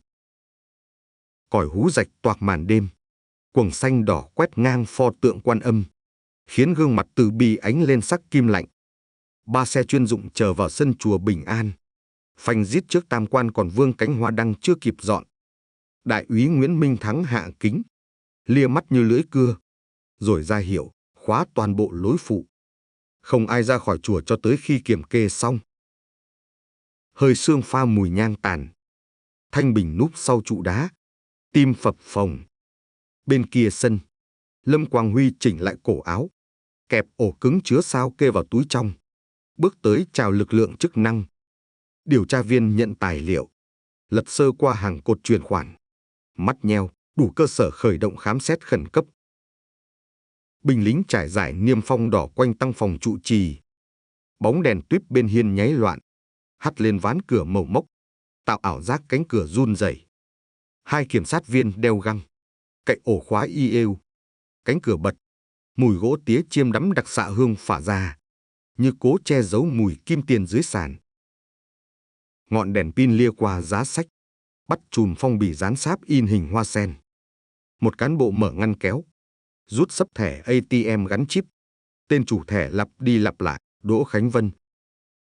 Còi hú rạch toạc màn đêm, quầng xanh đỏ quét ngang pho tượng Quan Âm, khiến gương mặt từ bi ánh lên sắc kim lạnh. 3 xe chuyên dụng chờ vào sân chùa Bình An. Phanh rít trước tam quan còn vương cánh hoa đăng chưa kịp dọn. Đại úy Nguyễn Minh Thắng hạ kính, lia mắt như lưỡi cưa, rồi ra hiệu, khóa toàn bộ lối phụ. Không ai ra khỏi chùa cho tới khi kiểm kê xong. Hơi sương pha mùi nhang tàn. Thanh Bình núp sau trụ đá, tim phập phồng. Bên kia sân, Lâm Quang Huy chỉnh lại cổ áo, kẹp ổ cứng chứa sao kê vào túi trong, bước tới chào lực lượng chức năng. Điều tra viên nhận tài liệu, lật sơ qua hàng cột chuyển khoản, mắt nheo, đủ cơ sở khởi động khám xét khẩn cấp. Binh lính trải giải niêm phong đỏ quanh tăng phòng trụ trì. Bóng đèn tuýp bên hiên nháy loạn. hắt lên ván cửa màu mốc, tạo ảo giác cánh cửa run rẩy. Hai kiểm sát viên đeo găng, cậy ổ khóa y êu, cánh cửa bật, mùi gỗ tía chiêm đắm đặc xạ hương phả ra, như cố che giấu mùi kim tiền dưới sàn. Ngọn đèn pin lia qua giá sách, bắt chùm phong bì dán sáp in hình hoa sen. Một cán bộ mở ngăn kéo, rút xấp thẻ ATM gắn chip. Tên chủ thẻ lặp đi lặp lại, Đỗ Khánh Vân.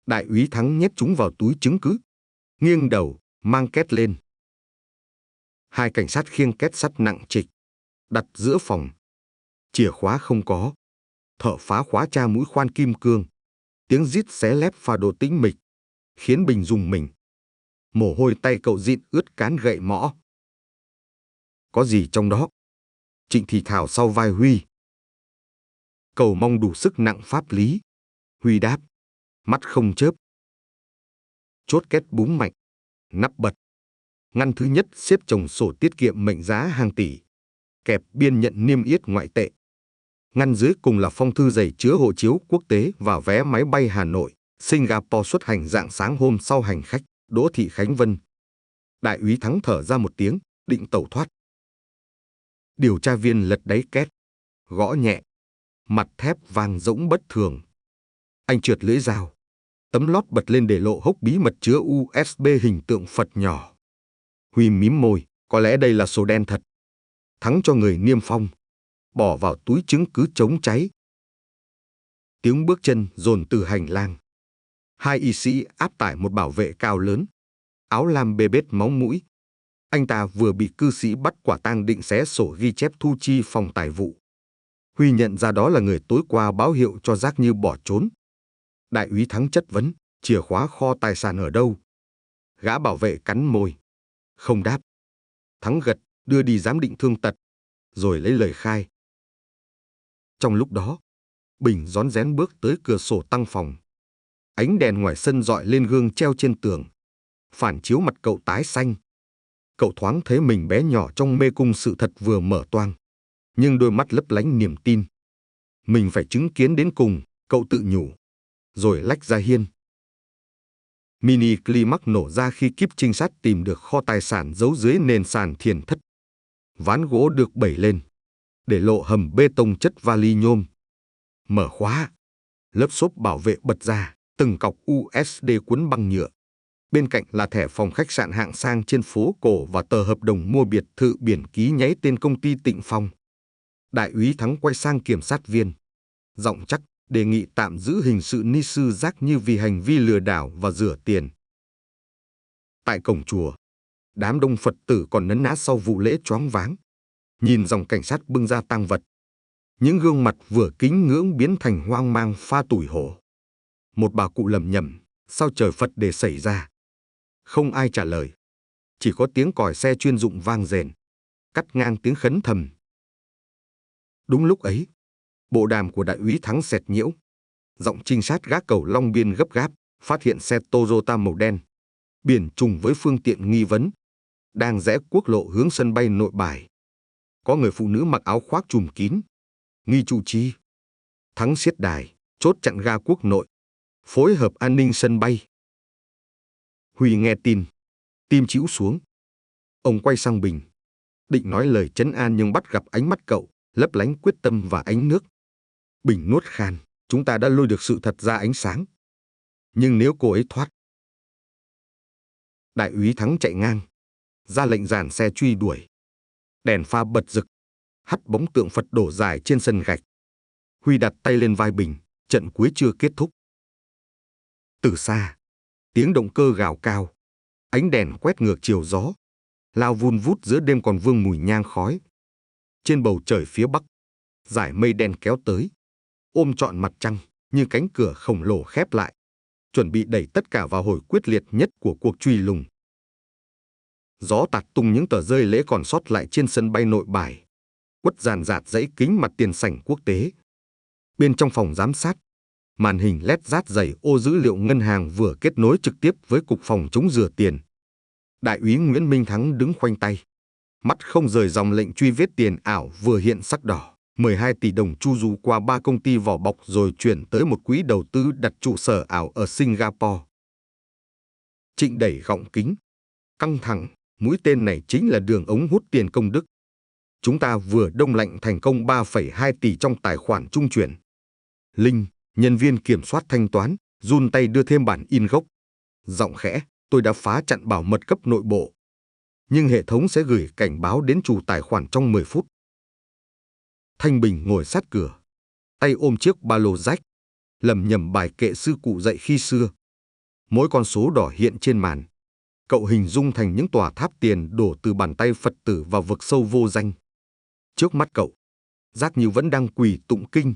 Đại úy Thắng nhét chúng vào túi chứng cứ, nghiêng đầu, mang két lên. Hai cảnh sát khiêng két sắt nặng trịch, đặt giữa phòng. Chìa khóa không có. Thợ phá khóa tra mũi khoan kim cương. Tiếng rít xé lép pha đồ tĩnh mịch, khiến Bình rùng mình. Mồ hôi tay cậu dịn ướt cán gậy mõ. Có gì trong đó? Trịnh thì thào sau vai Huy. Cầu mong đủ sức nặng pháp lý. Huy đáp, mắt không chớp. Chốt két búng mạnh, nắp bật. Ngăn thứ nhất xếp chồng sổ tiết kiệm mệnh giá hàng tỷ, kẹp biên nhận niêm yết ngoại tệ. Ngăn dưới cùng là phong thư dày chứa hộ chiếu quốc tế và vé máy bay Hà Nội, Singapore xuất hành rạng sáng hôm sau hành khách Đỗ Thị Khánh Vân. Đại úy Thắng thở ra một tiếng, định tẩu thoát. Điều tra viên lật đáy két, gõ nhẹ, mặt thép vang rỗng bất thường. Anh trượt lưỡi dao, tấm lót bật lên để lộ hốc bí mật chứa USB hình tượng Phật nhỏ. Huy mím môi, có lẽ đây là sổ đen thật. Thắng cho người niêm phong, bỏ vào túi chứng cứ chống cháy. Tiếng bước chân dồn từ hành lang. Hai y sĩ áp tải một bảo vệ cao lớn, áo lam bê bết máu mũi. Anh ta vừa bị cư sĩ bắt quả tang định xé sổ ghi chép thu chi phòng tài vụ. Huy nhận ra đó là người tối qua báo hiệu cho Giác Như bỏ trốn. Đại úy Thắng chất vấn, chìa khóa kho tài sản ở đâu? Gã bảo vệ cắn môi, không đáp. Thắng gật, đưa đi giám định thương tật, rồi lấy lời khai. Trong lúc đó, Bình rón rén bước tới cửa sổ tăng phòng. Ánh đèn ngoài sân rọi lên gương treo trên tường, phản chiếu mặt cậu tái xanh. Cậu thoáng thấy mình bé nhỏ trong mê cung sự thật vừa mở toang, nhưng đôi mắt lấp lánh niềm tin. Mình phải chứng kiến đến cùng, cậu tự nhủ, rồi lách ra hiên. Mini climax nổ ra khi kíp trinh sát tìm được kho tài sản giấu dưới nền sàn thiền thất. Ván gỗ được bẩy lên, để lộ hầm bê tông chất vali nhôm. Mở khóa, lớp xốp bảo vệ bật ra, từng cọc USD cuốn băng nhựa. Bên cạnh là thẻ phòng khách sạn hạng sang trên phố cổ và tờ hợp đồng mua biệt thự biển ký nháy tên công ty Tịnh Phong. Đại úy Thắng quay sang kiểm sát viên, giọng chắc, đề nghị tạm giữ hình sự ni sư Giác Như vì hành vi lừa đảo và rửa tiền. Tại cổng chùa, đám đông Phật tử còn nấn ná sau vụ lễ choáng váng, nhìn dòng cảnh sát bưng ra tang vật. Những gương mặt vừa kính ngưỡng biến thành hoang mang pha tủi hổ. Một bà cụ lẩm nhẩm, sao trời Phật để xảy ra? Không ai trả lời, chỉ có tiếng còi xe chuyên dụng vang rền, cắt ngang tiếng khấn thầm. Đúng lúc ấy, bộ đàm của đại úy Thắng xẹt nhiễu. Giọng trinh sát gác cầu Long Biên gấp gáp, phát hiện xe Toyota màu đen, biển trùng với phương tiện nghi vấn, đang rẽ quốc lộ hướng sân bay Nội Bài. Có người phụ nữ mặc áo khoác trùm kín, nghi trụ trì. Thắng siết đài, chốt chặn ga quốc nội, phối hợp an ninh sân bay. Huy nghe tin, tim trĩu xuống. Ông quay sang Bình, định nói lời trấn an nhưng bắt gặp ánh mắt cậu, lấp lánh quyết tâm và ánh nước. Bình nuốt khan, chúng ta đã lôi được sự thật ra ánh sáng. Nhưng nếu cô ấy thoát... Đại úy Thắng chạy ngang, ra lệnh dàn xe truy đuổi. Đèn pha bật rực, hắt bóng tượng Phật đổ dài trên sân gạch. Huy đặt tay lên vai Bình, trận cuối chưa kết thúc. Từ xa, tiếng động cơ gào cao, ánh đèn quét ngược chiều gió, lao vun vút giữa đêm còn vương mùi nhang khói. Trên bầu trời phía bắc, dải mây đen kéo tới, ôm trọn mặt trăng như cánh cửa khổng lồ khép lại, chuẩn bị đẩy tất cả vào hồi quyết liệt nhất của cuộc truy lùng. Gió tạt tung những tờ rơi lễ còn sót lại trên sân bay Nội Bài, quất ràn rạt dãy kính mặt tiền sảnh quốc tế. Bên trong phòng giám sát, màn hình LED rát dày ô dữ liệu ngân hàng vừa kết nối trực tiếp với Cục Phòng chống rửa tiền. Đại úy Nguyễn Minh Thắng đứng khoanh tay, mắt không rời dòng lệnh truy vết tiền ảo vừa hiện sắc đỏ. 12 tỷ đồng chu du qua 3 công ty vỏ bọc rồi chuyển tới một quỹ đầu tư đặt trụ sở ảo ở Singapore. Trịnh đẩy gọng kính. Căng thẳng, mũi tên này chính là đường ống hút tiền công đức. Chúng ta vừa đông lạnh thành công 3,2 tỷ trong tài khoản trung chuyển. Linh, nhân viên kiểm soát thanh toán, run tay đưa thêm bản in gốc. Giọng khẽ, tôi đã phá chặn bảo mật cấp nội bộ. Nhưng hệ thống sẽ gửi cảnh báo đến chủ tài khoản trong 10 phút. Thanh Bình ngồi sát cửa, tay ôm chiếc ba lô rách, lẩm nhẩm bài kệ sư cụ dạy khi xưa. Mỗi con số đỏ hiện trên màn, cậu hình dung thành những tòa tháp tiền đổ từ bàn tay Phật tử vào vực sâu vô danh. Trước mắt cậu, Giác Như vẫn đang quỳ tụng kinh,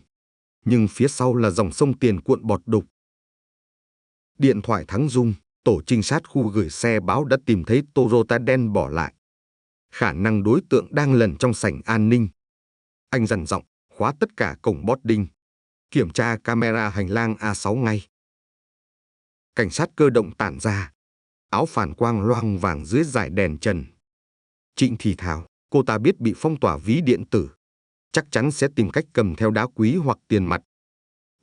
nhưng phía sau là dòng sông tiền cuộn bọt đục. Điện thoại thắng rung, tổ trinh sát khu gửi xe báo đã tìm thấy Toyota đen bỏ lại. Khả năng đối tượng đang lẩn trong sảnh an ninh. Anh dằn giọng, khóa tất cả cổng boarding, kiểm tra camera hành lang A6 ngay. Cảnh sát cơ động tản ra, áo phản quang loang vàng dưới dải đèn trần. Trịnh thì thào, cô ta biết bị phong tỏa ví điện tử, chắc chắn sẽ tìm cách cầm theo đá quý hoặc tiền mặt.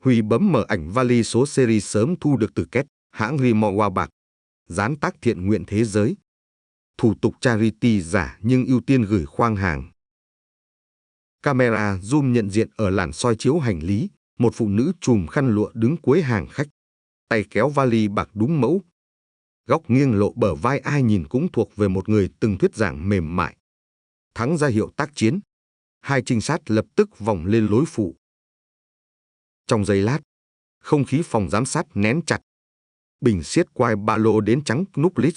Huy bấm mở ảnh vali số series sớm thu được từ Két, hãng Rimowa bạc, dán tác thiện nguyện thế giới. Thủ tục charity giả nhưng ưu tiên gửi khoang hàng. Camera zoom nhận diện ở làn soi chiếu hành lý, một phụ nữ trùm khăn lụa đứng cuối hàng khách, tay kéo vali bạc đúng mẫu. Góc nghiêng lộ bờ vai ai nhìn cũng thuộc về một người từng thuyết giảng mềm mại. Thắng ra hiệu tác chiến. Hai trinh sát lập tức vòng lên lối phụ. Trong giây lát, không khí phòng giám sát nén chặt. Bình siết quai ba lô đến trắng núp lít.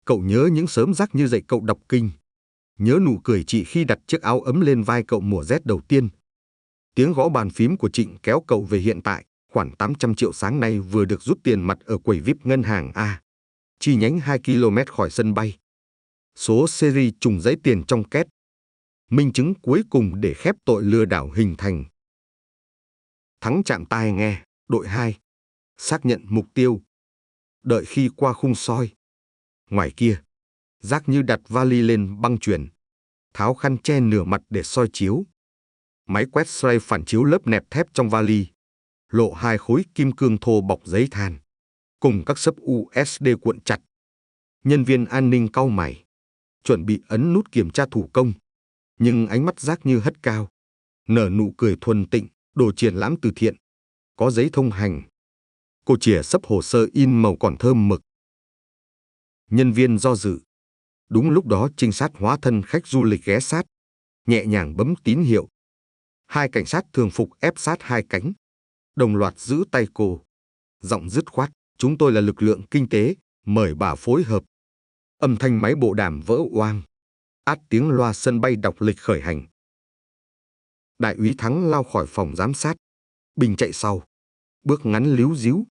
Cậu nhớ những sớm Giác Như dạy cậu đọc kinh. Nhớ nụ cười chị khi đặt chiếc áo ấm lên vai cậu mùa rét đầu tiên. Tiếng gõ bàn phím của Trịnh kéo cậu về hiện tại. Khoản 800 triệu sáng nay vừa được rút tiền mặt ở quầy VIP ngân hàng A, chi nhánh 2 km khỏi sân bay. Số series trùng giấy tiền trong két. Minh chứng cuối cùng để khép tội lừa đảo hình thành. Thắng chạm tai nghe, đội 2. Xác nhận mục tiêu. Đợi khi qua khung soi. Ngoài kia, Giác Như đặt vali lên băng chuyền, tháo khăn che nửa mặt để soi chiếu. Máy quét x-ray phản chiếu lớp nẹp thép trong vali, lộ 2 khối kim cương thô bọc giấy than, cùng các xấp USB cuộn chặt. Nhân viên an ninh cau mày, chuẩn bị ấn nút kiểm tra thủ công, nhưng ánh mắt Giác Như hất cao, nở nụ cười thuần tịnh, đồ triển lãm từ thiện, có giấy thông hành. Cô chìa xấp hồ sơ in màu còn thơm mực. Nhân viên do dự. Đúng lúc đó trinh sát hóa thân khách du lịch ghé sát, nhẹ nhàng bấm tín hiệu. Hai cảnh sát thường phục ép sát hai cánh, đồng loạt giữ tay cô. Giọng dứt khoát, chúng tôi là lực lượng kinh tế, mời bà phối hợp. Âm thanh máy bộ đàm vỡ oang, át tiếng loa sân bay đọc lịch khởi hành. Đại úy Thắng lao khỏi phòng giám sát, Bình chạy sau, bước ngắn líu díu.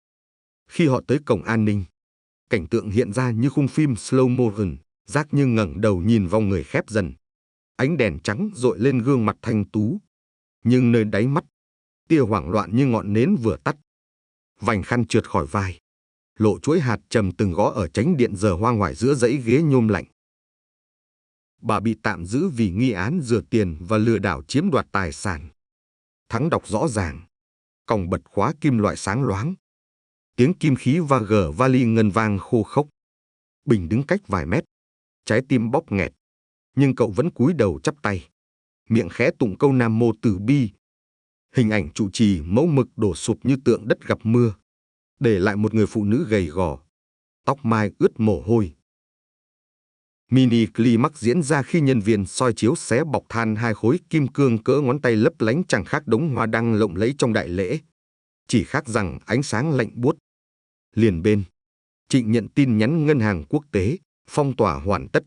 Khi họ tới cổng an ninh, cảnh tượng hiện ra như khung phim slow motion. Giác Như ngẩng đầu nhìn vòng người khép dần. Ánh đèn trắng dội lên gương mặt thanh tú. Nhưng nơi đáy mắt, tia hoảng loạn như ngọn nến vừa tắt. Vành khăn trượt khỏi vai, lộ chuỗi hạt trầm từng gõ ở chánh điện giờ hoa ngoài giữa dãy ghế nhôm lạnh. Bà bị tạm giữ vì nghi án rửa tiền và lừa đảo chiếm đoạt tài sản. Thắng đọc rõ ràng, còng bật khóa kim loại sáng loáng. Tiếng kim khí va gờ vali ngân vang khô khốc. Bình đứng cách vài mét, trái tim bóp nghẹt, nhưng cậu vẫn cúi đầu chắp tay, miệng khẽ tụng câu Nam Mô Từ Bi. Hình ảnh trụ trì mẫu mực đổ sụp như tượng đất gặp mưa, để lại một người phụ nữ gầy gò, tóc mai ướt mồ hôi. Mini climax diễn ra khi nhân viên soi chiếu xé bọc than 2 khối kim cương cỡ ngón tay lấp lánh chẳng khác đống hoa đăng lộng lẫy trong đại lễ, chỉ khác rằng ánh sáng lạnh buốt. Liền bên, Trịnh nhận tin nhắn ngân hàng quốc tế, phong tỏa hoàn tất.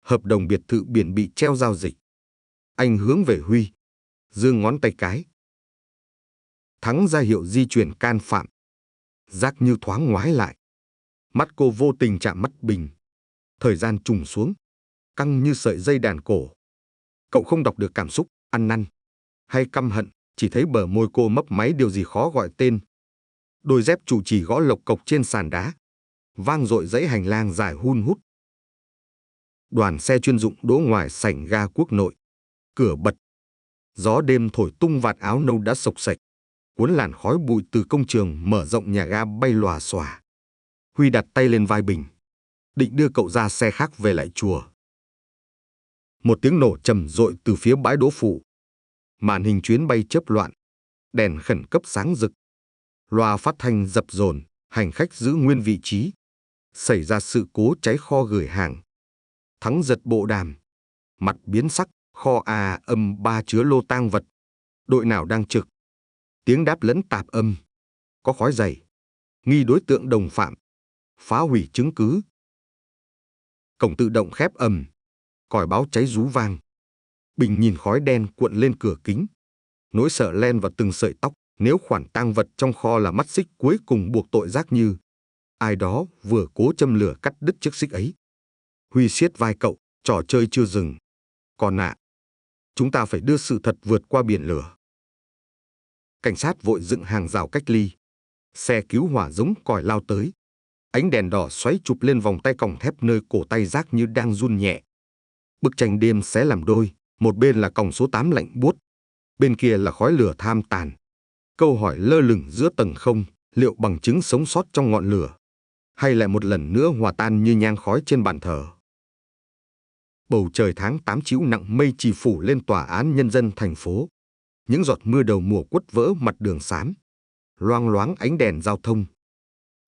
Hợp đồng biệt thự biển bị treo giao dịch. Anh hướng về Huy, giơ ngón tay cái. Thắng ra hiệu di chuyển can phạm. Giác Như thoáng ngoái lại. Mắt cô vô tình chạm mắt Bình. Thời gian trùng xuống, căng như sợi dây đàn cổ. Cậu không đọc được cảm xúc, ăn năn hay căm hận, chỉ thấy bờ môi cô mấp máy điều gì khó gọi tên. Đôi dép trụ chỉ gõ lộc cộc trên sàn đá, vang dội dãy hành lang dài hun hút. Đoàn xe chuyên dụng đỗ ngoài sảnh ga quốc nội, cửa bật. Gió đêm thổi tung vạt áo nâu đã xộc xệch, cuốn làn khói bụi từ công trường mở rộng nhà ga bay lòa xòa. Huy đặt tay lên vai Bình, định đưa cậu ra xe khác về lại chùa. Một tiếng nổ trầm rội từ phía bãi đỗ phụ. Màn hình chuyến bay chớp loạn, đèn khẩn cấp sáng rực. Loa phát thanh dập dồn, hành khách giữ nguyên vị trí. Xảy ra sự cố cháy kho gửi hàng. Thắng giật bộ đàm, mặt biến sắc, kho A-3 chứa lô tang vật. Đội nào đang trực? Tiếng đáp lẫn tạp âm. Có khói dày. Nghi đối tượng đồng phạm. Phá hủy chứng cứ. Cổng tự động khép ầm. Còi báo cháy rú vang. Bình nhìn khói đen cuộn lên cửa kính. Nỗi sợ len vào từng sợi tóc. Nếu khoản tang vật trong kho là mắt xích cuối cùng buộc tội Giác Như, ai đó vừa cố châm lửa cắt đứt chiếc xích ấy. Huy siết vai cậu, trò chơi chưa dừng. Còn chúng ta phải đưa sự thật vượt qua biển lửa. Cảnh sát vội dựng hàng rào cách ly. Xe cứu hỏa giống còi lao tới. Ánh đèn đỏ xoáy chụp lên vòng tay còng thép nơi cổ tay Giác Như đang run nhẹ. Bức tranh đêm xé làm đôi, một bên là còng số 8 lạnh buốt, bên kia là khói lửa tham tàn. Câu hỏi lơ lửng giữa tầng không, liệu bằng chứng sống sót trong ngọn lửa, hay lại một lần nữa hòa tan như nhang khói trên bàn thờ. Bầu trời tháng 8 chiếu nặng mây trì phủ lên tòa án nhân dân thành phố. Những giọt mưa đầu mùa quất vỡ mặt đường xám, loang loáng ánh đèn giao thông.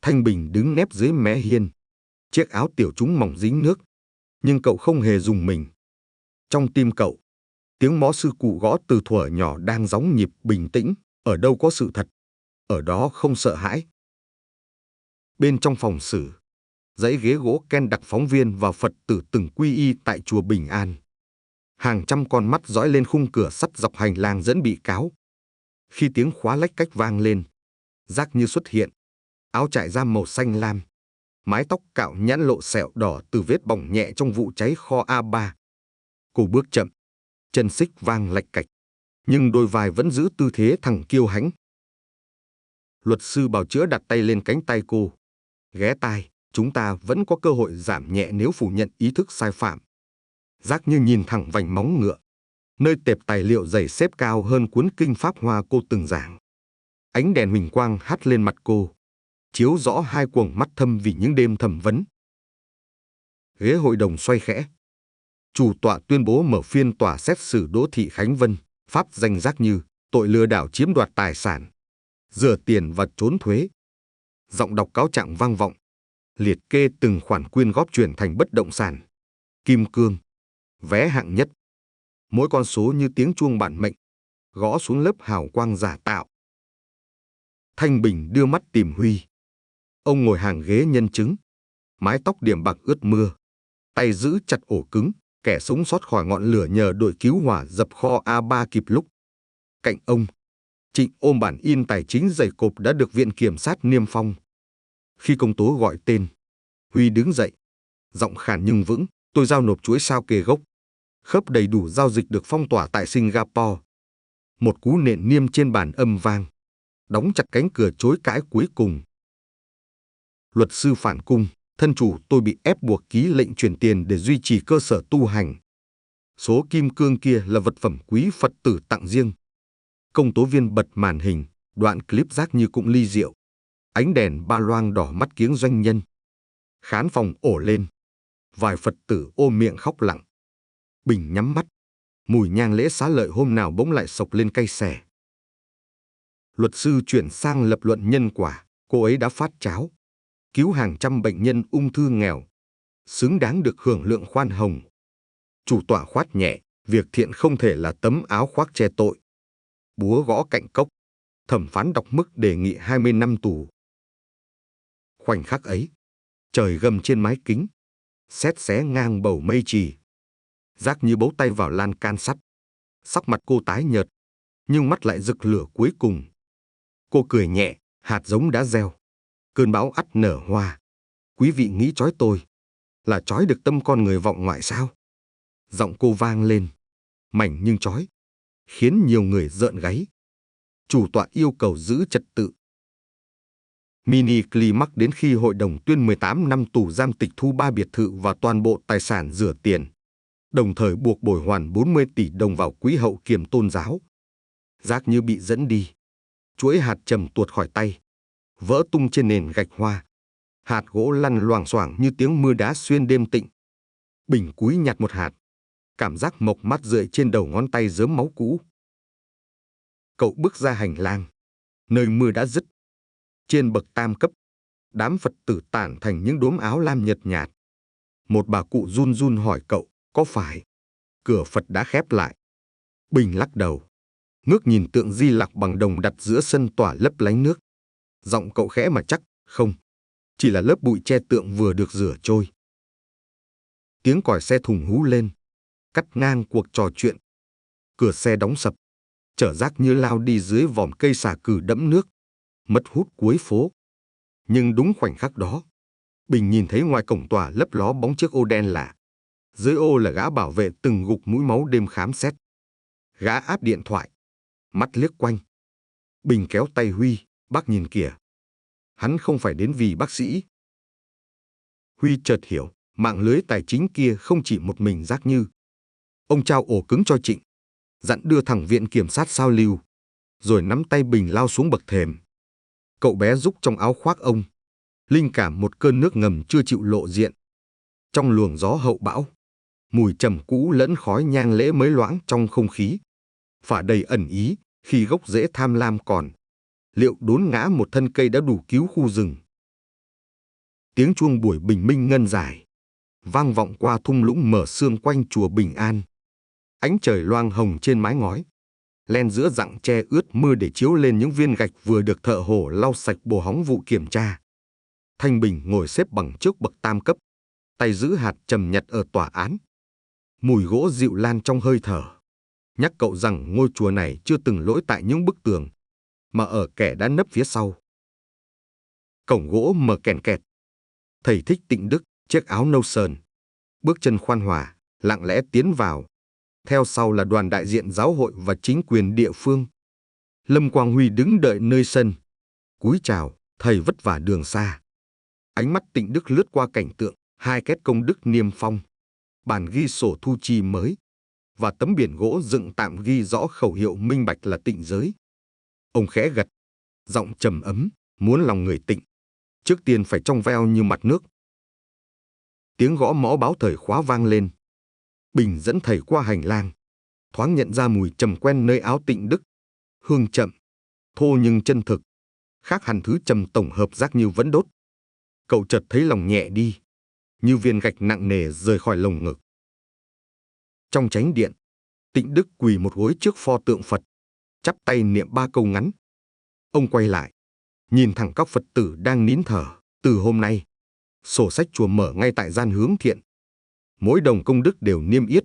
Thanh Bình đứng nép dưới mé hiên, chiếc áo tiểu chúng mỏng dính nước, nhưng cậu không hề rùng mình. Trong tim cậu, tiếng mõ sư cụ gõ từ thuở nhỏ đang gióng nhịp bình tĩnh. Ở đâu có sự thật, ở đó không sợ hãi. Bên trong phòng xử, dãy ghế gỗ ken đặc phóng viên và Phật tử từng quy y tại chùa Bình An. Hàng trăm con mắt dõi lên khung cửa sắt dọc hành lang dẫn bị cáo. Khi tiếng khóa lách cách vang lên, Giác Như xuất hiện, áo trải da màu xanh lam, mái tóc cạo nhẵn lộ sẹo đỏ từ vết bỏng nhẹ trong vụ cháy kho A3. Cô bước chậm, chân xích vang lạch cạch, nhưng đôi vai vẫn giữ tư thế thằng kiêu hãnh. Luật sư bào chữa đặt tay lên cánh tay cô. Ghé tai, chúng ta vẫn có cơ hội giảm nhẹ nếu phủ nhận ý thức sai phạm. Giác Như nhìn thẳng vành móng ngựa, nơi tệp tài liệu dày xếp cao hơn cuốn kinh Pháp Hoa cô từng giảng. Ánh đèn huỳnh quang hắt lên mặt cô, chiếu rõ hai quầng mắt thâm vì những đêm thẩm vấn. Ghế hội đồng xoay khẽ. Chủ tọa tuyên bố mở phiên tòa xét xử Đỗ Thị Khánh Vân, pháp danh Giác Như, tội lừa đảo chiếm đoạt tài sản, rửa tiền và trốn thuế. Giọng đọc cáo trạng vang vọng, liệt kê từng khoản quyên góp chuyển thành bất động sản. Kim cương, vé hạng nhất. Mỗi con số như tiếng chuông bản mệnh, gõ xuống lớp hào quang giả tạo. Thanh Bình đưa mắt tìm Huy. Ông ngồi hàng ghế nhân chứng, mái tóc điểm bạc ướt mưa, tay giữ chặt ổ cứng, kẻ sống sót khỏi ngọn lửa nhờ đội cứu hỏa dập kho A3 kịp lúc. Cạnh ông, Trịnh ôm bản in tài chính dày cộp đã được Viện Kiểm sát niêm phong. Khi công tố gọi tên, Huy đứng dậy, giọng khàn nhưng vững, tôi giao nộp chuỗi sao kê gốc. Khớp đầy đủ giao dịch được phong tỏa tại Singapore. Một cú nện niêm trên bàn âm vang, đóng chặt cánh cửa chối cãi cuối cùng. Luật sư phản cung, thân chủ tôi bị ép buộc ký lệnh chuyển tiền để duy trì cơ sở tu hành. Số kim cương kia là vật phẩm quý Phật tử tặng riêng. Công tố viên bật màn hình, đoạn clip Giác Như cũng ly rượu. Ánh đèn ba loang đỏ mắt kiếng doanh nhân. Khán phòng ổ lên. Vài Phật tử ôm miệng khóc lặng. Bình nhắm mắt. Mùi nhang lễ xá lợi hôm nào bỗng lại sộc lên cay xè. Luật sư chuyển sang lập luận nhân quả. Cô ấy đã phát cháo, cứu hàng trăm bệnh nhân ung thư nghèo, xứng đáng được hưởng lượng khoan hồng. Chủ tọa khoát nhẹ, việc thiện không thể là tấm áo khoác che tội. Búa gõ cạnh cốc, thẩm phán đọc mức đề nghị 20 năm tù. Khoảnh khắc ấy, trời gầm trên mái kính, sét xé ngang bầu mây trì. Giác Như bấu tay vào lan can sắt. Sắc mặt cô tái nhợt, nhưng mắt lại rực lửa cuối cùng. Cô cười nhẹ, hạt giống đã gieo. Cơn bão ắt nở hoa. Quý vị nghĩ trói tôi là trói được tâm con người vọng ngoại sao? Giọng cô vang lên, mảnh nhưng trói, khiến nhiều người rợn gáy. Chủ tọa yêu cầu giữ trật tự. Mini climax đến khi hội đồng tuyên 18 năm tù giam tịch thu 3 biệt thự và toàn bộ tài sản rửa tiền, đồng thời buộc bồi hoàn 40 tỷ đồng vào quỹ hậu kiểm tôn giáo. Giác Như bị dẫn đi. Chuỗi hạt trầm tuột khỏi tay, vỡ tung trên nền gạch hoa. Hạt gỗ lăn loảng xoảng như tiếng mưa đá xuyên đêm tịnh. Bình cúi nhặt một hạt, cảm giác mộc mát rượi trên đầu ngón tay rớm máu cũ. Cậu bước ra hành lang, nơi mưa đã dứt. Trên bậc tam cấp, đám Phật tử tản thành những đốm áo lam nhợt nhạt. Một bà cụ run run hỏi cậu, có phải cửa Phật đã khép lại? Bình lắc đầu, ngước nhìn tượng Di Lặc bằng đồng đặt giữa sân tỏa lấp lánh nước. Giọng cậu khẽ mà chắc, không, chỉ là lớp bụi che tượng vừa được rửa trôi. Tiếng còi xe thùng hú lên, cắt ngang cuộc trò chuyện. Cửa xe đóng sập, chở rác như lao đi dưới vòm cây xà cừ đẫm nước, mất hút cuối phố. Nhưng đúng khoảnh khắc đó, Bình nhìn thấy ngoài cổng tòa lấp ló bóng chiếc ô đen lạ. Dưới ô là gã bảo vệ từng gục mũi máu đêm khám xét. Gã áp điện thoại, mắt liếc quanh. Bình kéo tay Huy, bác nhìn kìa. Hắn không phải đến vì bác sĩ. Huy chợt hiểu, mạng lưới tài chính kia không chỉ một mình Giác Như. Ông trao ổ cứng cho Trịnh, dặn đưa thẳng viện kiểm sát sao lưu, rồi nắm tay Bình lao xuống bậc thềm. Cậu bé rúc trong áo khoác ông, linh cảm một cơn nước ngầm chưa chịu lộ diện. Trong luồng gió hậu bão, mùi trầm cũ lẫn khói nhang lễ mới loãng trong không khí, phả đầy ẩn ý khi gốc rễ tham lam còn. Liệu đốn ngã một thân cây đã đủ cứu khu rừng. Tiếng chuông buổi bình minh ngân dài, vang vọng qua thung lũng mở sương quanh chùa Bình An. Ánh trời loang hồng trên mái ngói, len giữa rặng tre ướt mưa để chiếu lên những viên gạch vừa được thợ hổ lau sạch bồ hóng vụ kiểm tra. Thanh Bình ngồi xếp bằng trước bậc tam cấp, tay giữ hạt trầm nhặt ở tòa án. Mùi gỗ dịu lan trong hơi thở, nhắc cậu rằng ngôi chùa này chưa từng lỗi tại những bức tường, mà ở kẻ đã nấp phía sau. Cổng gỗ mở kèn kẹt. Thầy Thích Tịnh Đức, chiếc áo nâu sờn, bước chân khoan hòa, lặng lẽ tiến vào. Theo sau là đoàn đại diện giáo hội và chính quyền địa phương. Lâm Quang Huy đứng đợi nơi sân. Cúi chào, thầy vất vả đường xa. Ánh mắt Tịnh Đức lướt qua cảnh tượng, 2 két công đức niêm phong, bản ghi sổ thu chi mới, và tấm biển gỗ dựng tạm ghi rõ khẩu hiệu minh bạch là Tịnh giới. Ông khẽ gật, giọng trầm ấm, muốn lòng người tịnh, trước tiên phải trong veo như mặt nước. Tiếng gõ mõ báo thời khóa vang lên. Bình dẫn thầy qua hành lang, thoáng nhận ra mùi trầm quen nơi áo Tịnh Đức. Hương chậm, thô nhưng chân thực, khác hẳn thứ trầm tổng hợp Giác Như vẫn đốt. Cậu chợt thấy lòng nhẹ đi, như viên gạch nặng nề rời khỏi lồng ngực. Trong chánh điện, Tịnh Đức quỳ một gối trước pho tượng Phật, chắp tay niệm 3 câu ngắn. Ông quay lại, nhìn thẳng các Phật tử đang nín thở. Từ hôm nay, sổ sách chùa mở ngay tại gian hướng thiện. Mỗi đồng công đức đều niêm yết,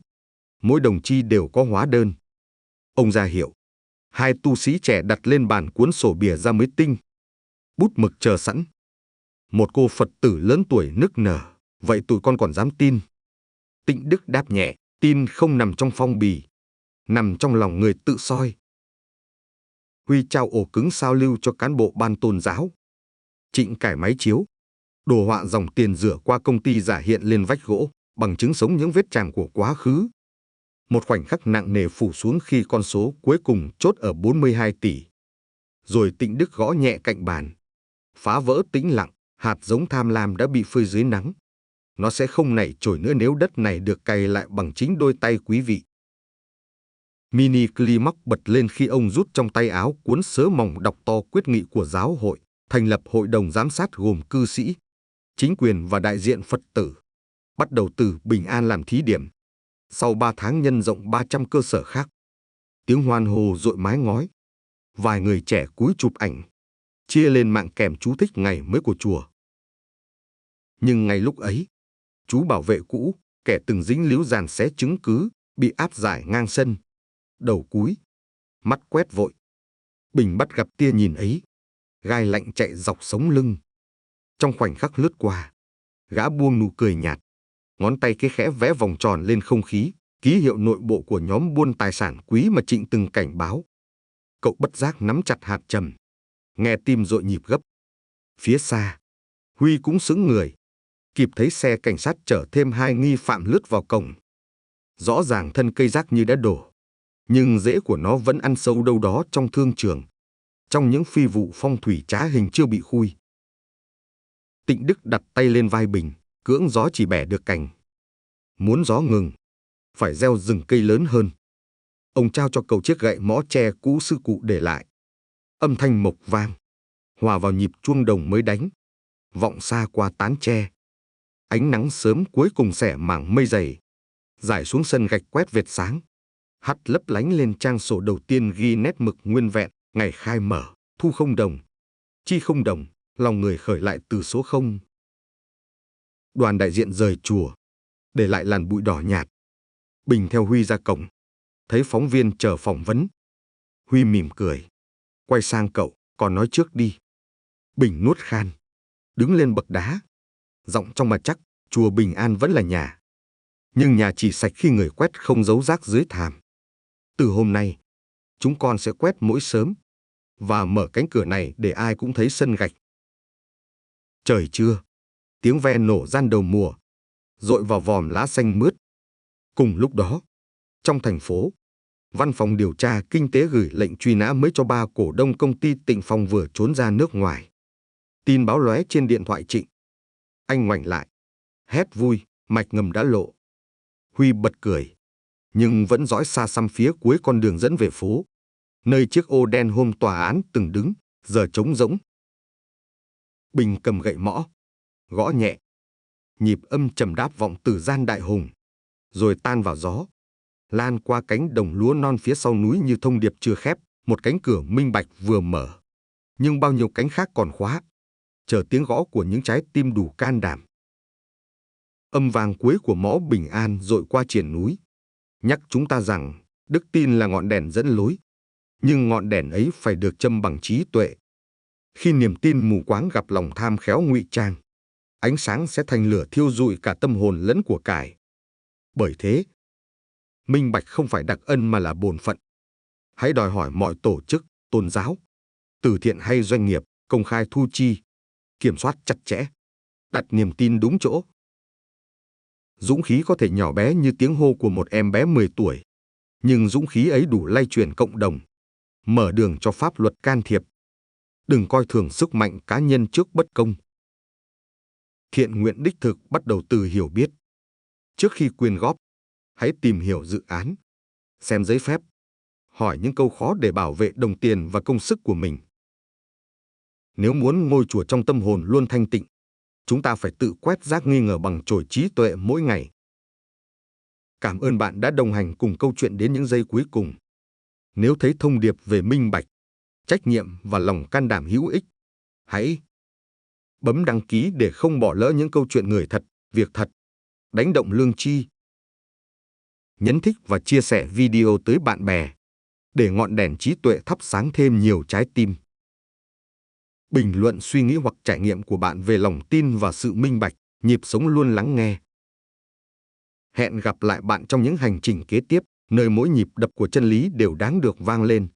mỗi đồng chi đều có hóa đơn. Ông ra hiệu, 2 tu sĩ trẻ đặt lên bàn cuốn sổ bìa ra mới tinh. Bút mực chờ sẵn. Một cô Phật tử lớn tuổi nức nở, vậy tụi con còn dám tin? Tịnh Đức đáp nhẹ, tin không nằm trong phong bì, nằm trong lòng người tự soi. Huy trao ổ cứng sao lưu cho cán bộ ban tôn giáo. Trịnh cải máy chiếu, đồ họa dòng tiền rửa qua công ty giả hiện lên vách gỗ, bằng chứng sống những vết tràm của quá khứ. Một khoảnh khắc nặng nề phủ xuống khi con số cuối cùng chốt ở 42 tỷ. Rồi Tịnh Đức gõ nhẹ cạnh bàn, phá vỡ tĩnh lặng. Hạt giống tham lam đã bị phơi dưới nắng. Nó sẽ không nảy trồi nữa nếu đất này được cày lại bằng chính đôi tay quý vị. Mini Climax bật lên khi ông rút trong tay áo cuốn sớ mỏng đọc to quyết nghị của giáo hội, thành lập hội đồng giám sát gồm cư sĩ, chính quyền và đại diện Phật tử. Bắt đầu từ Bình An làm thí điểm. Sau 3 tháng nhân rộng 300 cơ sở khác. Tiếng hoan hô dội mái ngói. Vài người trẻ cúi chụp ảnh, chia lên mạng kèm chú thích ngày mới của chùa. Nhưng ngay lúc ấy, chú bảo vệ cũ, kẻ từng dính líu dàn xé chứng cứ, bị áp giải ngang sân. Đầu cúi, mắt quét vội. Bình bắt gặp tia nhìn ấy, gai lạnh chạy dọc sống lưng. Trong khoảnh khắc lướt qua, gã buông nụ cười nhạt, ngón tay cái khẽ vẽ vòng tròn lên không khí, ký hiệu nội bộ của nhóm buôn tài sản quý mà Trịnh từng cảnh báo. Cậu bất giác nắm chặt hạt trầm, nghe tim dội nhịp gấp. Phía xa, Huy cũng sững người, kịp thấy xe cảnh sát chở thêm 2 nghi phạm lướt vào cổng. Rõ ràng thân cây Giác Như đã đổ, nhưng rễ của nó vẫn ăn sâu đâu đó trong thương trường, trong những phi vụ phong thủy trá hình chưa bị khui. Tịnh Đức đặt tay lên vai Bình, cưỡng gió chỉ bẻ được cành. Muốn gió ngừng, phải gieo rừng cây lớn hơn. Ông trao cho cậu chiếc gậy mõ tre cũ sư cụ để lại. Âm thanh mộc vang, hòa vào nhịp chuông đồng mới đánh, vọng xa qua tán tre. Ánh nắng sớm cuối cùng xẻ mảng mây dày, rải xuống sân gạch quét vệt sáng, hắt lấp lánh lên trang sổ đầu tiên ghi nét mực nguyên vẹn, ngày khai mở, thu không đồng, chi không đồng, lòng người khởi lại từ số 0. Đoàn đại diện rời chùa, để lại làn bụi đỏ nhạt. Bình theo Huy ra cổng, thấy phóng viên chờ phỏng vấn. Huy mỉm cười, quay sang cậu, còn nói trước đi. Bình nuốt khan, đứng lên bậc đá, giọng trong mà chắc, chùa Bình An vẫn là nhà. Nhưng nhà chỉ sạch khi người quét không giấu rác dưới thảm. Từ hôm nay, chúng con sẽ quét mỗi sớm và mở cánh cửa này để ai cũng thấy sân gạch. Trời trưa, tiếng ve nổ gian đầu mùa, dội vào vòm lá xanh mướt. Cùng lúc đó, trong thành phố, Văn phòng điều tra kinh tế gửi lệnh truy nã mới cho 3 cổ đông công ty Tịnh Phong vừa trốn ra nước ngoài. Tin báo lóe trên điện thoại Trịnh. Anh ngoảnh lại, hét vui, mạch ngầm đã lộ. Huy bật cười, nhưng vẫn dõi xa xăm phía cuối con đường dẫn về phố, nơi chiếc ô đen hôm tòa án từng đứng, giờ trống rỗng. Bình cầm gậy mõ, gõ nhẹ. Nhịp âm trầm đáp vọng từ gian đại hùng, rồi tan vào gió, lan qua cánh đồng lúa non phía sau núi như thông điệp chưa khép, một cánh cửa minh bạch vừa mở, nhưng bao nhiêu cánh khác còn khóa, chờ tiếng gõ của những trái tim đủ can đảm. Âm vang cuối của mõ Bình An dội qua triền núi, nhắc chúng ta rằng đức tin là ngọn đèn dẫn lối, nhưng ngọn đèn ấy phải được châm bằng trí tuệ. Khi niềm tin mù quáng gặp lòng tham khéo ngụy trang, ánh sáng sẽ thành lửa thiêu rụi cả tâm hồn lẫn của cải. Bởi thế, minh bạch không phải đặc ân mà là bổn phận. Hãy đòi hỏi mọi tổ chức, tôn giáo, từ thiện hay doanh nghiệp, công khai thu chi, kiểm soát chặt chẽ, đặt niềm tin đúng chỗ. Dũng khí có thể nhỏ bé như tiếng hô của một em bé 10 tuổi, nhưng dũng khí ấy đủ lay chuyển cộng đồng, mở đường cho pháp luật can thiệp. Đừng coi thường sức mạnh cá nhân trước bất công. Thiện nguyện đích thực bắt đầu từ hiểu biết. Trước khi quyên góp, hãy tìm hiểu dự án, xem giấy phép, hỏi những câu khó để bảo vệ đồng tiền và công sức của mình. Nếu muốn ngôi chùa trong tâm hồn luôn thanh tịnh, chúng ta phải tự quét rác nghi ngờ bằng chổi trí tuệ mỗi ngày. Cảm ơn bạn đã đồng hành cùng câu chuyện đến những giây cuối cùng. Nếu thấy thông điệp về minh bạch, trách nhiệm và lòng can đảm hữu ích, hãy bấm đăng ký để không bỏ lỡ những câu chuyện người thật, việc thật, đánh động lương tri. Nhấn thích và chia sẻ video tới bạn bè, để ngọn đèn trí tuệ thắp sáng thêm nhiều trái tim. Bình luận suy nghĩ hoặc trải nghiệm của bạn về lòng tin và sự minh bạch, nhịp sống luôn lắng nghe. Hẹn gặp lại bạn trong những hành trình kế tiếp, nơi mỗi nhịp đập của chân lý đều đáng được vang lên.